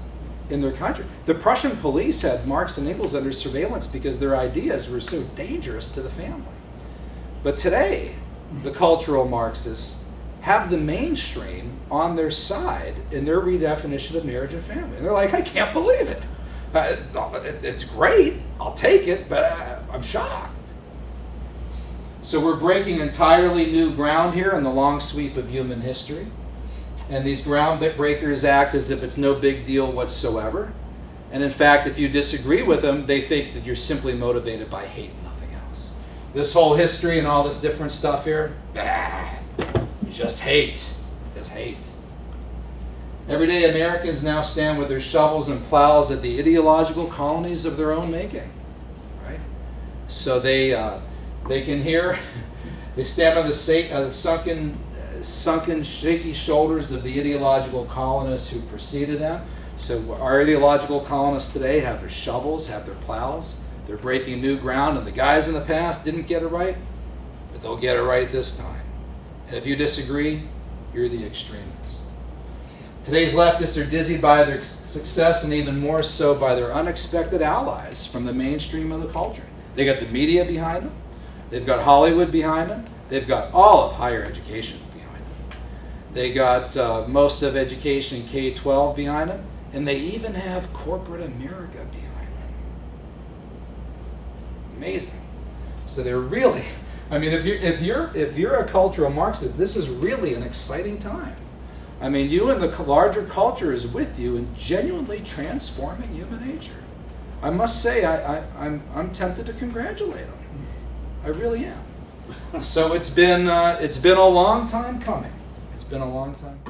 in their country. The Prussian police had Marx and Engels under surveillance because their ideas were so dangerous to the family. But today, the cultural Marxists have the mainstream on their side in their redefinition of marriage and family. And they're like, I can't believe it. It's great, I'll take it, but I'm shocked. So we're breaking entirely new ground here in the long sweep of human history. And these ground breakers act as if it's no big deal whatsoever. And in fact, if you disagree with them, they think that you're simply motivated by hate and nothing else. This whole history and all this different stuff here, you just hate. Just hate. Everyday Americans now stand with their shovels and plows at the ideological colonies of their own making. Right? So they can hear, they stand on the sunken, shaky shoulders of the ideological colonists who preceded them. So our ideological colonists today have their shovels, have their plows. They're breaking new ground, and the guys in the past didn't get it right, but they'll get it right this time. And if you disagree, you're the extremists. Today's leftists are dizzied by their success, and even more so by their unexpected allies from the mainstream of the culture. They got the media behind them. They've got Hollywood behind them. They've got all of higher education behind them. They got most of education K-12 behind them. And they even have corporate America behind them. Amazing. So they're really, I mean, if you're a cultural Marxist, this is really an exciting time. I mean, you and the larger culture is with you in genuinely transforming human nature. I must say, I'm tempted to congratulate them. I really am. So it's been a long time coming. It's been a long time.